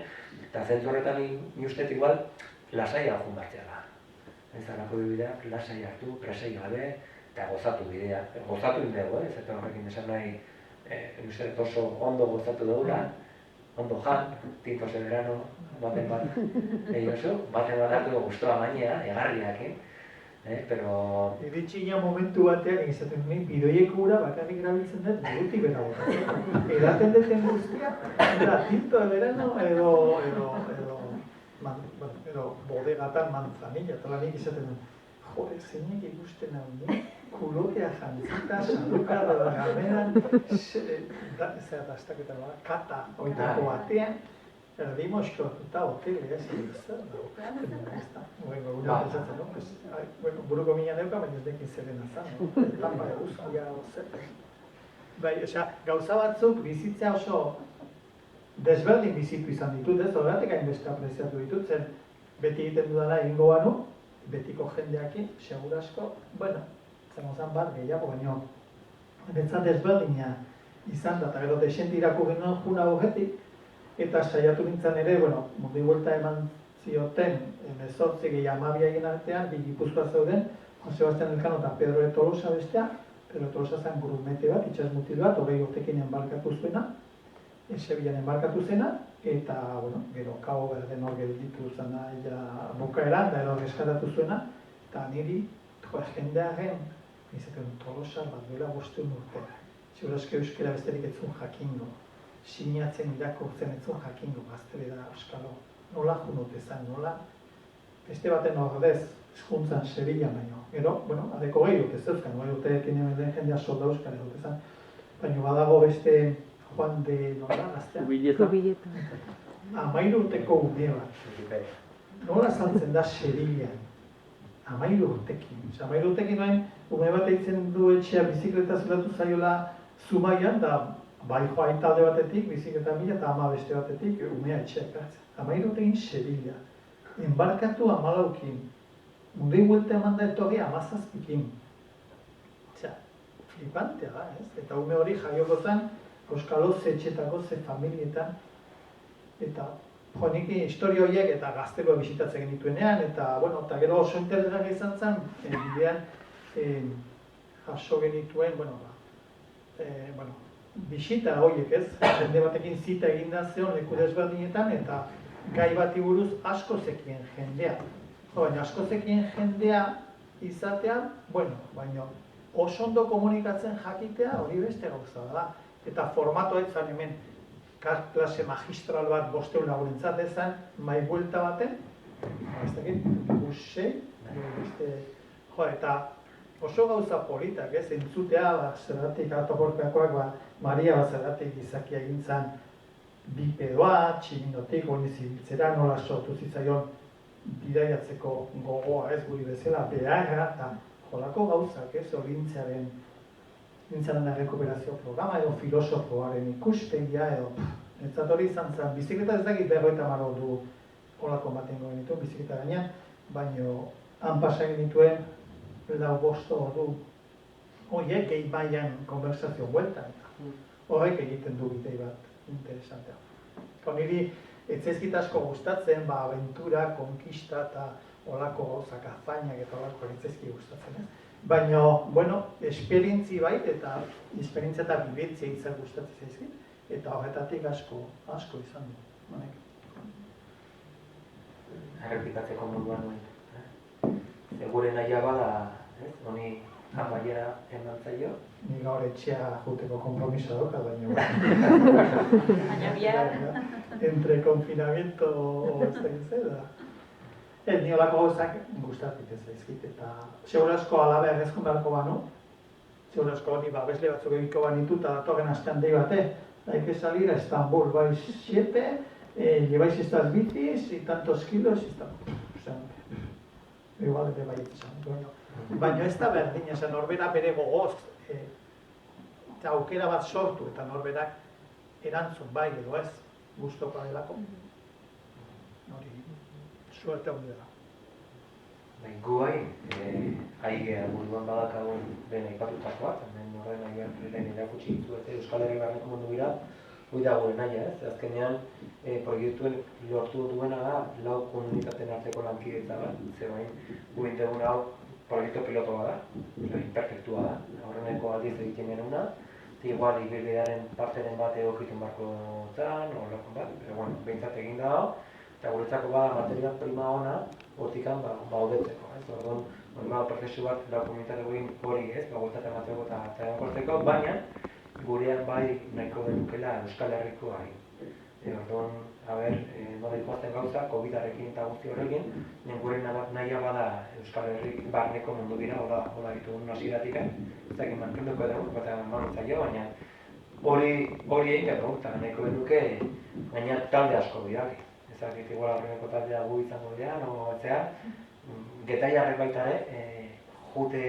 eta zentzu horretan iustet igual lasai hartu batzea da. Ez alako bideak lasai hartu, presai gabe, eta gozatu bidea. Gozatu indegu, ez? Eta horrekin esan nahi, usted oso ondo gozatu dugula, ondo jan, tintos de verano, baten bat, baten bat hartu guztua gainea, egarriakin, pero... Iritsi ina momentu batean, izaten nuen, bidoiek gura bakarrik erabiltzen dut, burutik bera botatzen. Edaten duten guztia, era tinto de verano edo bodegatan manzanilla, eta lanik izaten duen, jode, zeinek ikusten hau nuen, kulotea jantzita, salukarra da gameran, zer dastaketa bat, kata, oitako batean, erdimoskotuta hotele, ez zer da. Gura pentsatzen, buruko mina neuka, baina ez dekin zerena zan, lanba eguzkia zer. Gauza batzuk bizitzea oso desberdin bizitu izan ditut, ez horretik hainbeste apreziatu ditut, zen beti egiten dudala egingo banu, betiko jendeakin, segurasko, zen bat gehiago, baina netzat desberdina izan da, eta gero desenti irako ginen juna horretik, eta saiatu nintzen ere, mundi buelta eman zioten, 18 gehi 12 egin artean, bi Gipuzkoa zeuden, Juan Sebastián Elkano eta Pedro de Tolosa bestea, Pedro de Tolosa zen grumete bat, itxasmutil bat, 20 urtekin enbarkatu zuena, Sevillan enbarkatu zena, eta, gero, Cabo Verden hor gelditu zena, bukaeran, da ero reskatatu zuena, eta niri, jendearen, izaten Tolosa bat duela 5 urte. Segurazko euskera besterik etzun jakingo. Sinatzen irakurtzen etzun jakingo, gaztele da euskalo. Nola junote zen, nola? Beste baten ordez, eskuntzan Sevilla baino. Gero, adeko gehi dut ez euskan, urteekin den jendea solda euskal dut ezan. Baina badago beste Juan de nola, gaztean? Kubileta. 13 urteko ume bat. Nola saltzen da Sevillan? 13 urtekin. 13 urtekin noen, ume bat eitzen du etxea bizikleta zelatu zaiola Zumaian, da bai joa talde batetik, bizikleta mila, eta ama beste batetik, umea etxeak hartzen. 13 urtekin Sevilla. Enbarkatu 14kin. Mundei buelta eman da etorri 17kin. Flipantea da, ez? Eta ume hori jaioko zen, Euskalo etxetako ze familietan, eta nik historia horiek eta gazteko bisitatzen genituenean, eta gero oso interesgarria izan zen, bidean jaso genituen, bisita horiek ez, jende batekin zita eginda zeon leku desberdinetan, eta gai bati buruz asko zekien jendea. Baina asko zekien jendea izatean, baina oso ondo komunikatzen jakitea hori beste gauza da. Eta formatoa etzan hemen klase magistral bat 500 lagurentzat ezan, mai buelta baten, ez dakit, guzei, eta oso gauza politak, ez, entzutea, zergatik atoporkakoak, Maria zergatik izakia egintzan bipedoa, tximinotik, hori zibiltzera, nola sortu zitzaion bidaiatzeko gogoa, ez, guri bezala, beharra, eta jolako gauzak, ez, orintzearen rekuperazio programa, edo filosofoaren ikuspegia, edo, netzat hori izan zen, bizikleta ez dakit 50 ordu holako baten goen dituen, bizikleta gainean, baino han pasa genituen 4-5 ordu horiek gehi mailan konversazio bueltan. Horrek egiten du bidei bat interesantea. Niri ez zaizkit asko gustatzen, aventura, konkista eta olako gauzak, azainak eta olako ez zaizkit gustatzen. Baina, bueno, esperientzi bai eta esperientzia eta bibetzia izan gustatzen zaizkit, eta horretatik asko izan du. Errepikatzeko moduan nuen. Gure nahia bada, honi amaiera eman zaio. Ni gaur etxea juteko kompromiso dauka, baina... Baina bihar... Entre confinamiento ez da izela. Ez ni olako gauzak gustatik ez zaizkit, eta segurazko alabe errezkun beharko banu, segurazko ni babesle batzuk egiko banitu eta datorren astean dei bate, hay que salir a Estambul, vais 7, lleváis estas bicis y tantos kilos y Estambul. Igual ere bai izan. Baina ez da berdin, esan norbera bere gogoz, aukera bat sortu eta norberak erantzun bai edo ez, guztokoa delako. Hori, suerte hori dela. Gu aigea buruan badakagun lehen aipatutakoak, hemen horren aigean lehen erakutsi dituete Euskal Herri barneko mundu gira, hori da gure naia, ez? Azkenean, proiektuen lortu duena da, lau komunitateen arteko lankidetza bat, zebain guin degun hau proiektu pilotoa da, imperfektua da, horreneko aldiz egiten genuna, eta igual ibilbidearen parteren bat egokiten barko zan, horrekon bat, pero bueno, behintzat egin da hau, eta guretzako bada material prima ona, hortikan hobetzeko, ez? Orduan, normal prozesu bat lau komunitate guin hori ez, guretzat emateko eta egonkortzeko, baina gurean bai nahiko denukela Euskal Herrikoa. Orduan, nola ikuazten gauza, COVID-arekin eta guzti horrekin, gure nahia bada Euskal Herrik barneko mundu dira, hola ditugun hasieratik, ez dakit mantenduko edo, eta manutzaio, baina hori egin gero, eta nahiko denuke, baina talde asko bidali. Ezakit, igual horreneko taldea gu izango dira, no batzea, getaiarrek baita ere, jute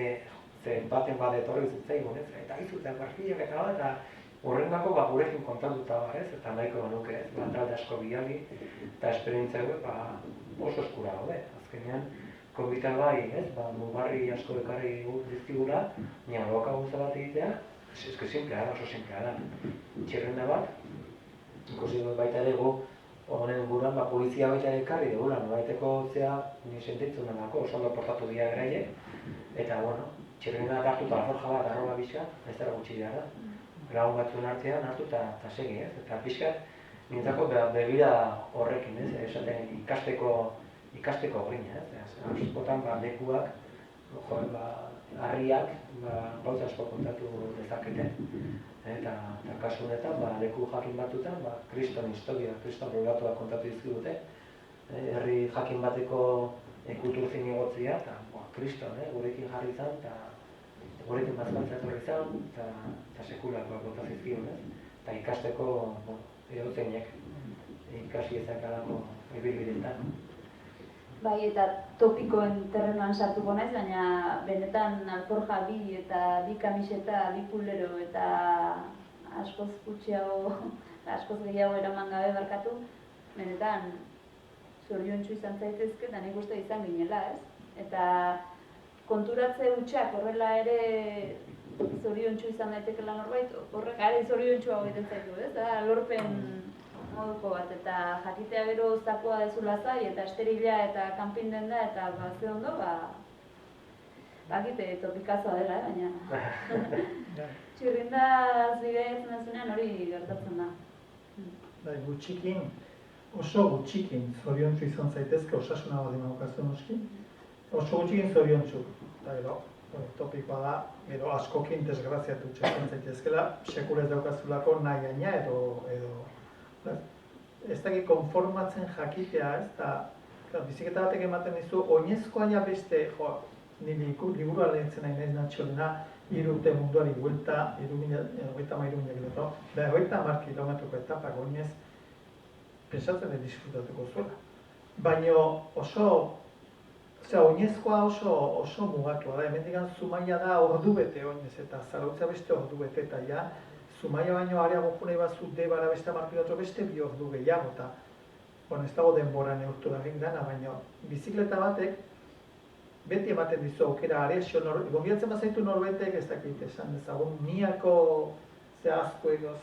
baten bat etorri zitzaigun, eta izutzen barkiak eta horrengako gurekin kontatuta bar, eta nahiko genuke, talde asko bidali, eta esperientzia oso eskura gaude. Azkenean, COVID-a bai, mugarri asko ekarri dizkigula, baina loka gauza bat egitea, eske simplea da, oso simplea da. Txirrenda bat, ikusi dut baita ere gu, honen guran, polizia baita ekarri dugula, nobaiteko zea, ni sentitzen denako, oso ondo portatu dira graiek, eta, bueno, txirrenda hartuta alforja bat, arroba bizka, ez dara gutxi dira da. Lagun batzuen artean hartu eta segi, ez? Eta pixkat, nintzako begira horrekin, ez? Esaten ikasteko grina, ez? Askotan, lekuak, harriak, gauza asko kontatu dezakete. Eta kasu honetan, leku jakin batutan, kriston historia, kriston rolatuak kontatu dizkigute. Herri jakin bateko kulturzin egotzia, eta kriston, gurekin jarri izan, eta gurekin bazkantza etorri izan, eta sekulakoak bota zizkion, eta ikasteko edozeinek ikasi ezakalako ibilbideetan. Bai, eta topikoen terrenoan sartuko naiz, baina benetan alforja bi eta bi kamiseta, bi pulero eta askoz gutxiago, askoz gehiago eraman gabe barkatu, benetan zoriontsu izan zaitezke eta nik uste izan ginela, ez? Eta konturatze hutsak horrela ere zoriontsu izan daitekela norbait, horrek are zoriontsu hau egiten zaitu, ez? Da, lorpen moduko bat, eta jakitea gero zakoa dezula zai, eta esterila eta kanpin den da, eta ze ondo, bakite topikazoa dela, baina txirrindaz bidaiatzen azunean hori gertatzen da. Gutxikin, oso gutxikin zoriontsu izan zaitezke, osasuna bat imaukazen noski, oso gutxikin zoriontsu, eta gero, topikoa da, gero askokin desgraziatu txetzen zaitezkela, sekula ez daukazulako nahi gaina edo ez dakit konformatzen jakitea, ez da biziketa batek ematen dizu, oinezkoa ja beste, nire liburua lehentzen nahi nahiz Natxolena, 3 urte munduari buelta, 30.000 kilometro, 50 kilometroko etapak oinez, pensatzen ez disfrutatuko zuela. Baina oinezkoa oso mugatua da, hemendikan Zumaia da ordu bete oinez, eta Zarautza beste ordu bete, eta ja, Zumaia baino areago junei batzuk debara beste markilatro beste 2 ordu gehiago, eta ez dago denbora neurtu egin dena, baina bizikleta batek beti ematen dizu aukera Arezio, gonbidatzen bazaitu norbaitek ez dakit esan dezagun, niako zehazko edo,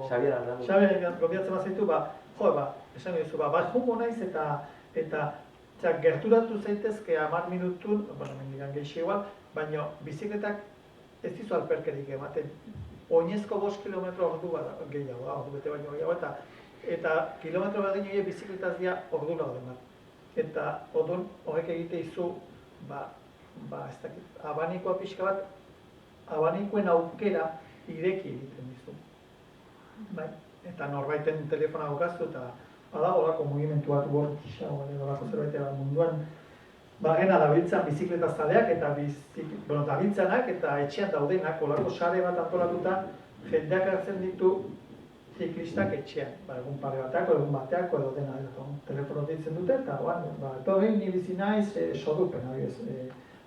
Xabier gonbidatzen bazaitu, esan dizu, jungo naiz eta gerturatu zaitezke 10 minutun, mendigan gehiago igual, baina bizikletak ez dizu alperkerik ematen. Oinezko 5 kilometro ordu gehiago, ordu bete baino gehiago, eta kilometro berdin horiek bizikletaz dira ordu laurden bat. Eta orduan horrek egite izu, ez dakit, abanikoa pixka bat, abanikoen aukera ireki egiten dizu. Eta norbaiten telefona gukaztu eta badago horako mugimentu bat bortxago, horako zerbait munduan bagena dabiltzan bizikleta zaleak eta dabiltzanak eta etxean daudenak, horako sare bat antolatuta jendeak hartzen ditu ziklistak etxean. Egun pare bateako, egun bateako edo dena telefono ditzen dute eta etorri ni bizi naiz sodupen,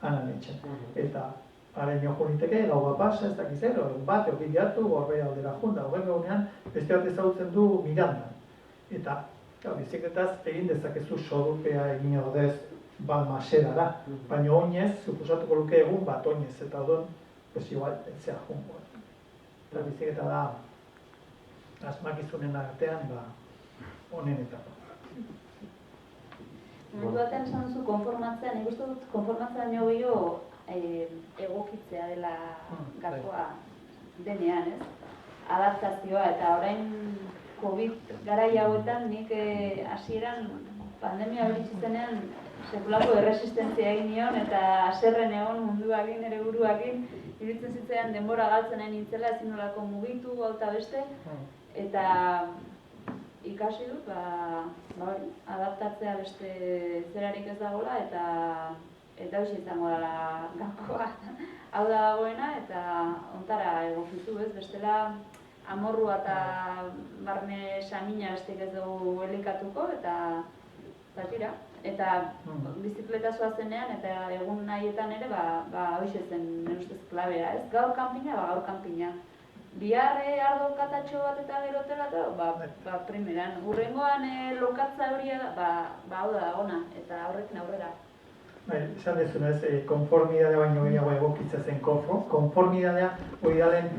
anan etxean. Eta haren joko niteke, gau bat pasa, ez dakiz ero, egun bat, egun bideatu, gorbea aldera junta, horren egunean beste bat ezagutzen du Mirandan. Eta bizikletaz egin dezakezu sodupea egin ordez balmasera da, baina oinez, suposatuko luke egun bat oinez, eta odon, igual, etzea jungo. Eta bizikleta da, asmakizunen artean, onenetako. Mundu batean esan duzu konformatzea, nik uste dut konformatzea nio gehiago egokitzea dela gakoa denean, ez? Adaptazioa, eta orain COVID garai hauetan nik hasieran pandemia hori zenean sekulako erresistentzia egin nion eta haserren egon munduakin, ere buruakin, iruditzen zitzaidan denbora galtzen nahi nintzela, ezin nolako mugitu, eta beste, eta ikasi dut, adaptatzea beste zerarik ez dagoela, eta hoxe izango dela gakoa. Hau da dagoena, eta ontara egokitu, ez, bestela amorrua eta barne samina bestek ez dugu elikatuko, eta tira. Eta bizikleta zoazenean eta egun nahietan ere, hoxe zen nire ustez klabea, ez? Gaur kanpina, gaur kanpina. Bihar ardo katatxo bat eta gerotela eta, primeran. Hurrengoan lokatza hori hau da dagona, eta horrekin aurrera. Esan dezunez, konformidadea baino gehiago egokitza zen konformidadea, hori dalen,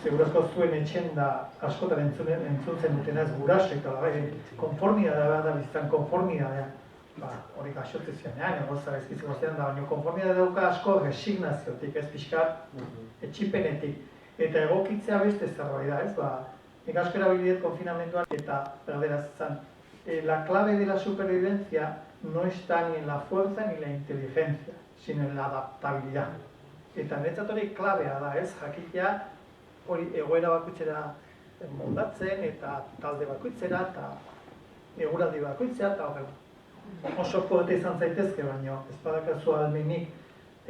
segurazko zuen etxen da askotan entzuntzen dutena ez guraso eta konformidadea behar da biztan konformidadea. Hori gaxote zionean, egozara ezkizu goztean da, baina konformidadea dauka asko resignaziotik, ez pixkat etxipenetik. Eta egokitzea beste zerbait da, ez? Nik asko erabiliet konfinamenduan eta berderaz zan. La clave de la supervivencia no está ni en la fuerza ni en la inteligencia, sino en la adaptabilidad. Eta niretzat hori klabea da, ez? Jakitea hori egoera bakoitzera moldatzen eta talde bakoitzera eta eguraldi bakoitzera eta horrela. Oso poeta izan zaitezke, baina ez badakazu ahalmenik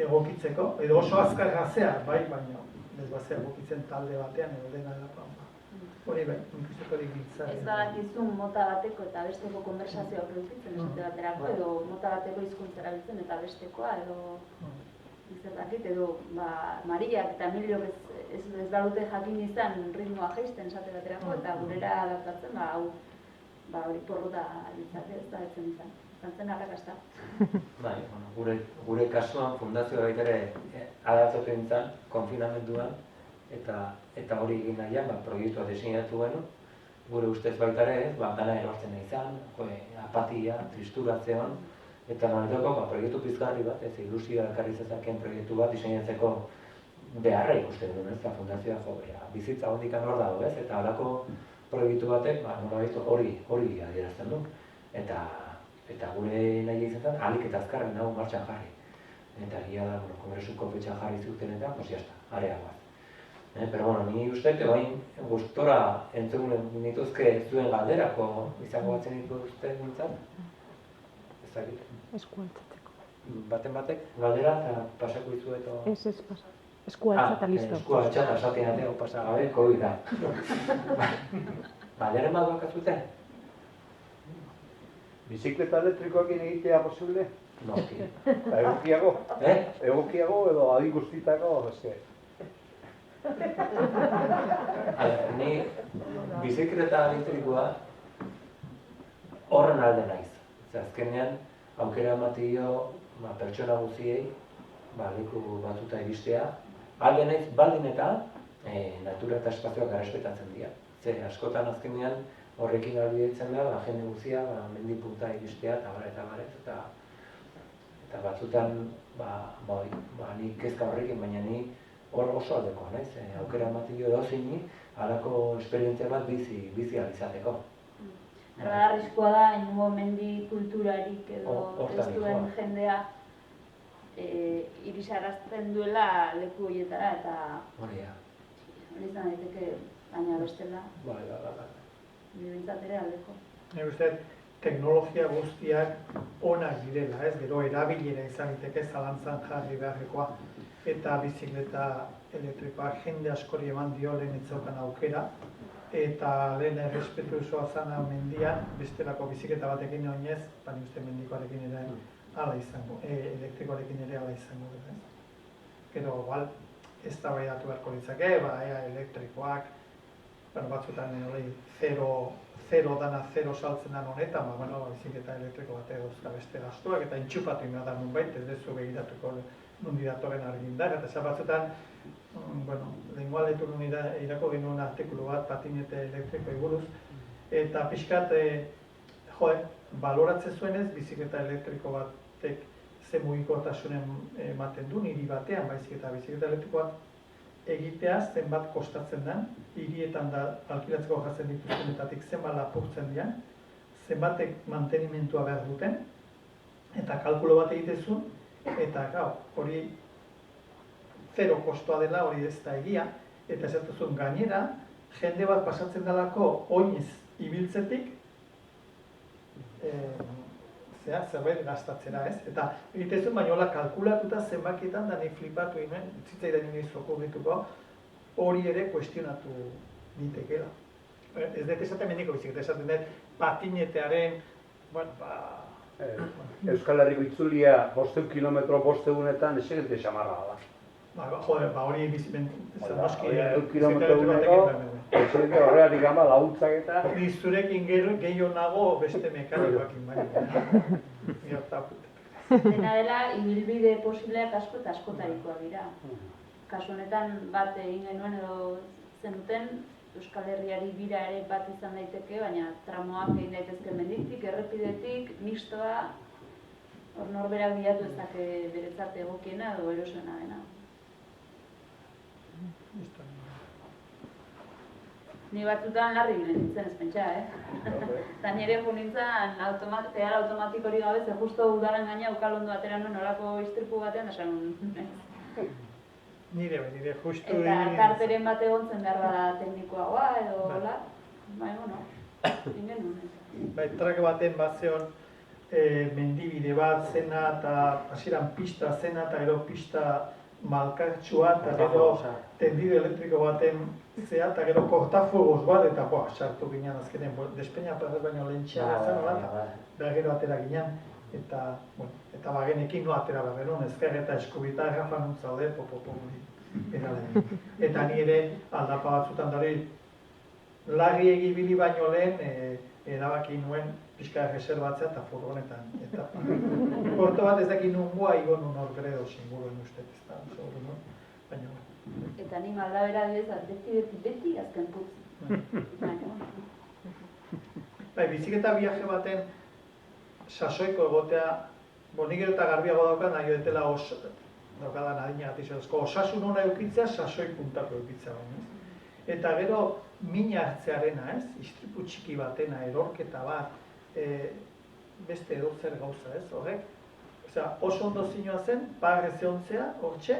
egokitzeko, edo oso azkar gazea, baina ez bazea egokitzen talde batean edo dena dela. Hori nik uste hori giltza. Ez badakizun mota bateko eta besteko konversazioa produzitzen esate baterako, edo mota bateko hizkuntzara biltzen eta bestekoa, edo izertakit, edo Mariak eta Emiliok ez badute jakin izan ritmoa jaisten esate baterako, eta gurera adaptatzen, hori porrota ditzate, ez da etzen izan. Zantzen arrakasta. Gure kasuan fundazioa baita ere adaptatu nintzen, konfinamenduan, eta hori egin nahian, proiektua diseinatu genuen, gure ustez baita ere, dana erortzen nahi izan, apatia, tristuratzean, eta noretako proiektu pizgarri bat, ez ilusioa ekarri zezakeen proiektu bat diseinatzeko beharra ikusten duen, ez da fundazioa bizitza hondikan hor dago, ez? Eta halako proiektu batek, hori adierazten du. Eta gure nahi izan, ahalik eta azkarren dago martxan jarri. Eta egia da, kongresuko fetxan jarri zuten eta, jazta, areagoaz. Pero ni uste, bain gustora entzun nituzke zuen galderako izango batzen dituzte nintzen. Ez dakit. Eskualtzatzeko. Batek, galdera eta pasako izu eta... Ez, pasa. Eskualtzata listo. Eskualtzata esaten ateo pasagabe, COVID da. Galderen bat bakazuten? Bizikleta elektrikoekin egitea posible? Noski. Egokiago? Egokiago edo adin guztitako, eske? Ni bizikleta elektrikoa horren alde naiz. Azkenean, aukera emateio pertsona guztiei leku batzuta iristea, alde naiz baldin eta natura eta espazioak errespetatzen dira. Ze askotan azkenean horrekin ahalbidetzen da, jende guztia mendi punta iristea eta eta batzutan ni kezka horrekin, baina ni hor oso aldekoa naiz, aukera ematen dio edozeini halako esperientzia bat bizi ahal izateko. Arriskua da, inungo mendi kulturarik edo ez duen jendea irisarazten duela leku horietara eta hori izan daiteke, baina bestela bintzat ere aldeko. Nik uste, teknologia guztiak onak direla, ez? Gero erabilera izan diteke zalantzan jarri beharrekoa eta bizikleta elektrikoa jende askori eman dio lehen itzaukan aukera eta lehen errespetuzoa zana mendian, bestelako bizikleta batekin oinez, nik uste mendikoarekin ere ala izango, elektrikoarekin ere ala izango dira. Gero, igual, ez da baiatu beharko ditzake, elektrikoak, batzutan zero dana zero saltzen den honetan, bizikleta elektriko bat edozka beste gastuak, eta intxupatu inda da nunbait, ez dezu begiratuko nundi datoren argindar, eta batzutan, lehenkoa lehetu irako genuen artikulu bat, patinete elektrikoi buruz, eta pixkat, baloratzen zuenez, bizikleta elektriko batek ze mugikortasunen ematen du, hiri batean, baizik eta bizikleta elektrikoak egitea zenbat kostatzen den, hirietan da alkilatzeko jartzen dituztenetatik zenbat lapurtzen dian, zenbatek mantenimentua behar duten, eta kalkulo bat egitezun, eta hori zero kostoa dela, hori ez da egia, eta esatzen gainera, jende bat pasatzen delako oinez ibiltzetik, zerbait gastatzera, ez? Eta egitezun baina hola kalkulatuta zenbakietan da nahi flipatu ginen, zitzaidan inoiz okurrituko, hori ere kuestionatu ditekeela. Ez dut esaten mendiko bizikleta, esaten dut patinetearen, Euskal Herriko itzulia 500 kilometro 500etan esegente xamarra da. Hori noski... 500 kilometro horregatik gama laguntzak eta... Zurekin gehiago nago beste mekanikoakin baina. Dena dela, ibilbide posibleak asko eta askotarikoa dira. Kasu honetan bat egin genuen edo zenuten, Euskal Herriari bira ere bat izan daiteke, baina tramoak egin daitezke menditik, errepidetik, mistoa, hor norberak bilatu ezak beretzat egokiena edo erosuena dena. Ni batzutan larri bilen nintzen ez pentsa, Eta nire jo nintzen pedal automatik hori gabe, ze justo udaren gaina ukalondo atera nuen olako istripu batean, da esan Nire justu... Eta karteren bat egontzen behar bada teknikoagoa edo hola, ingen nuen. Trake baten bat zeon mendibide bat zena eta hasieran pista zena eta gero pista malkartsua eta gero tendido elektriko baten zea eta gero kortafuegos bat eta sartu ginen azkenen despeina perrez baino lehentxea zen hola eta gero atera ginen eta bagenekin no atera behar genuen ezker eta eskubita errafan untzaude eta ni ere aldapa batzutan dara larri egibili baino lehen erabaki nuen pixka reservatzea eta furgonetan. Porto bat ez dakit nungoa igo nun hor gredo singuruen ustez, baina... Eta ni maldabera dira beti azken putz. Bizikleta viaje baten sasoiko egotea, nik gero eta garbiago daukan, nahi detela daukadan adina gatizodezko, osasun hona eukitzea, sasoi puntako eukitzea baina. Eta gero, mina hartzearena, istripu txiki batena, erorketa bat, beste edozer gauza, horrek. Oso ondo zinua zen, pagre zehontzea, hortxe,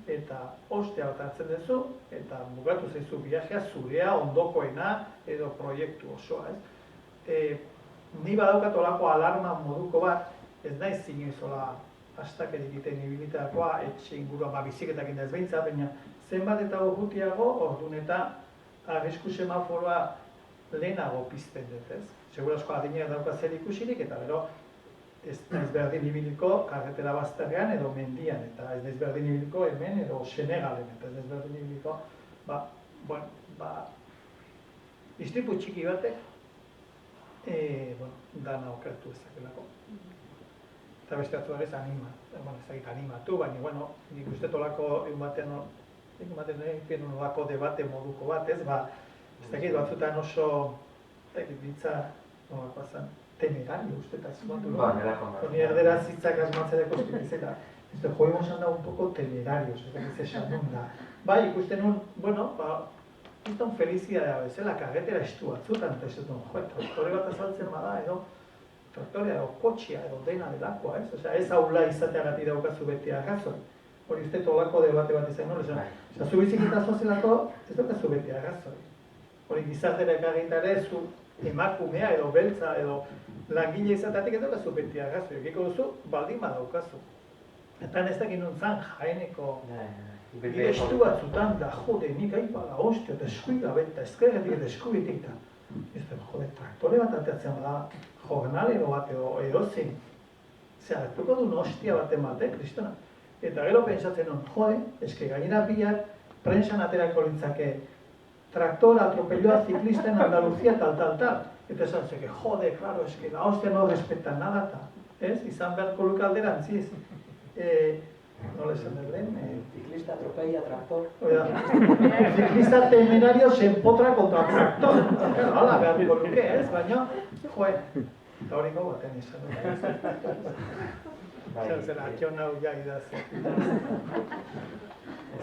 eta ostea bat hartzen duzu, eta bugatu zaizu viajea, zurea, ondokoena, edo proiektu osoa, Ni badaukat olako alarma moduko bat, ez naiz ziniozola astakeri egiten ibilitakoa, etxe inguruan, biziketak ez behintzat, baina zenbat eta urrutiago, orduan eta arrisku semaforoa lehenago pizten dut, Segurazko adina dauka zer ikusirik, eta gero ez naiz berdin ibiliko karretera bazterrean edo mendian, eta ez naiz berdin ibiliko hemen edo Senegalen, eta ez naiz berdin ibiliko, istripu txiki batek, dana okertu ezakelako. eta beste batzu ez animatu, baina, nik uste tolako ematen olako debate moduko bat, ez dakit batzutan oso, ditza, nolakoa zen, temerario uste eta zuatu, ni erderaz hitzak asmatzereko espitizela, ez da, joimos anda un poco temerarios, ez dakit zesan nun da. Bai, ikusten nun, izan felizidadea bezala, karretera estu batzutan, eta ez dut, traktore bat azaltzen bada, edo, traktorea edo kotxia edo dena delakoa, ez? Osea, ez aula izateagatik daukazu beti arrazoi. Hori uste tolako debate bat izan nuen, osea, zu bizikita zozelako ez daukazu beti arrazoi. Hori gizartera ekarritare zu emakumea edo beltza edo langile izateatik ez daukazu beti arrazoi. Ekiko duzu, baldin badaukazu. Eta ez dakit nun zan jaeneko bide estu batzutan da, jode, nik aipala, hostia, eta eskuila beta, eskerretik eta eskubitik da. Ez da, jode, traktore bat ateatzen bada, jornalero bat edo zin. Zer, hartuko duen hostia bat emate, kristona. Eta gero pentsatzen hon, jode, eske gainera biak prensan aterako litzake traktor atropelloa ziklista en Andalucía, tal. Eta esan zeke, jode, claro, eske la hostia no respeta nada, ez? Izan beharko luke alderantziz. Nola esan berden? Ziklista atropella traktor. Ziklista temerario se empotra contra traktor. Hala, beharko luke, ez? Baina, joe, eta hori gau baten izan. Zer, atxon hau ja idazen.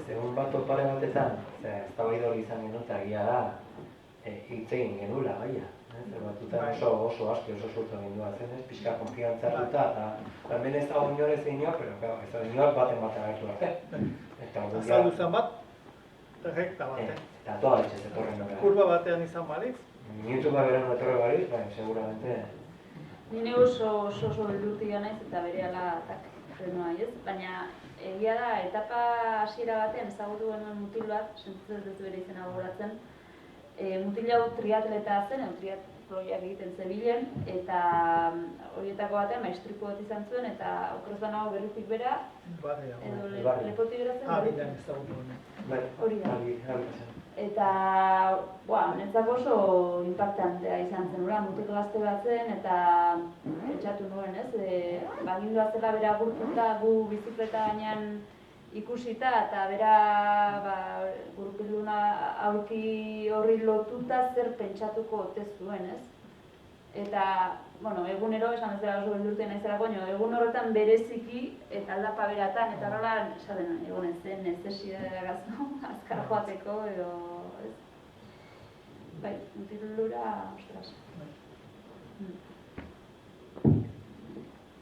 Egun bat opare batetan, ez da bai hori izan genuen, eta egia da, hitz egin genula, baina. Zer batzutan oso aski, oso surtu egin duan zen, pixka konfiantza hartuta, eta hemen ez dago inorez inoak, pero ez da inoak baten agertu arte. Azaldu zen bat, rekta baten. Eta toa etxez etorren nore. Kurba batean izan balitz? Minutu bat beren etorre balitz, baina seguramente... Nire oso beldurti naiz eta berehala frenua, ez? Baina egia da, etapa hasiera batean ezagutu genuen mutil bat, sentitzen ez bere izena gogoratzen, mutil hau triatleta zen, triatloiak egiten zebilen, eta horietako batean maestripu bat izan zuen, eta okrozan hau berritik bera, edo lepotik bera zen, hori da. Eta, netzako oso impactantea izan zen, mutil gazte bat zen, eta pentsatu nuen, ez? Bagindua zela bera agurtuta gu bizikleta gainean ikusita, eta bera gurpilduna aurki horri lotuta zer pentsatuko ote zuen, ez? Eta, egunero, esan ez dela oso beldurtzen naizela, egun horretan bereziki eta aldapa beratan, eta horrela, esaten, egon zen, necesidadea gazno, azkar joateko, edo, ez? Bai, mutilura, ostras.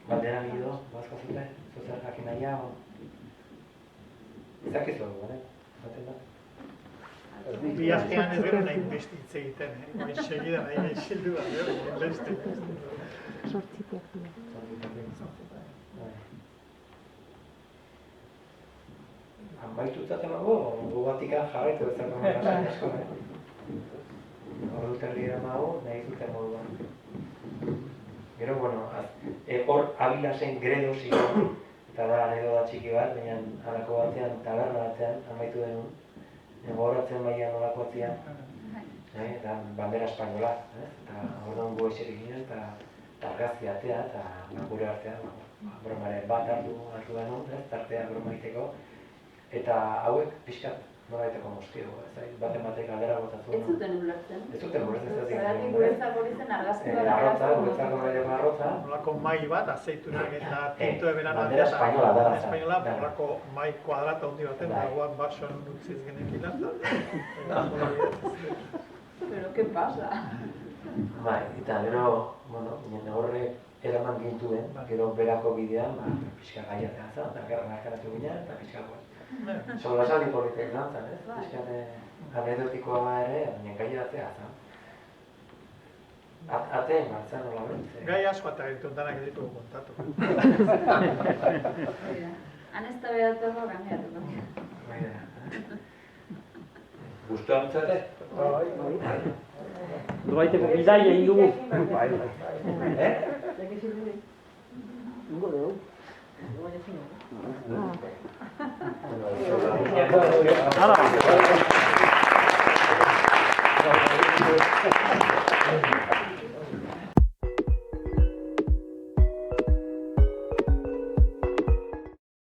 Bandera nido, bazko zute, zuzer jakin naia, ezakizu dugu, baten da. Bi azkean ez gero nahi beste hitz egiten, baina segida nahi xildu bat, beste. Sortzipeak. Amaitutzat emago, gu batikan jarraitu ez zerko nahi asko, Ordu terri eramago, nahi zuten moduan. Gero, hor abila zen gredo ziren, eta da anekdota txiki bat, baina halako batean, taberna batean, amaitu denun, gogoratzen baian nolako atzian, eta bandera espainola, eta orduan gu eserik ginen, eta argazki atea, eta gure artean, bromaren bat hartu denun, tartea broma egiteko, eta hauek pixkat noraiteko mozkio, baten batek aldera botatzen. Ez zuten ulertzen. Ez zuten ulertzen. Zeratik guretzak hori zen argazki bat. Arrotza, guretzak noraiteko arrotza. Nolako mai bat, azeitunak eta tinto eberan bandera espainola da. Espainola, nolako mai kuadrata hundi baten, dagoan basoan utziz genekila. Pero, ¿qué pasa? Bai, eta gero, horrek eraman gintuen, gero berako bidean, pixka gaiatea zan, eta gerran arkaratu ginen, eta pixka solasaldi politek lantzan, ez? Pixkane anekdotikoa ere, baina gaiatea zan. Ateen martzan nola bentze. Gai asko eta gertuntanak ditugu kontatu. Han ez da behatako ganeatuko. Guztua mitzate? Noraiteko bidaia egin dugu. Ingo dugu. Hala.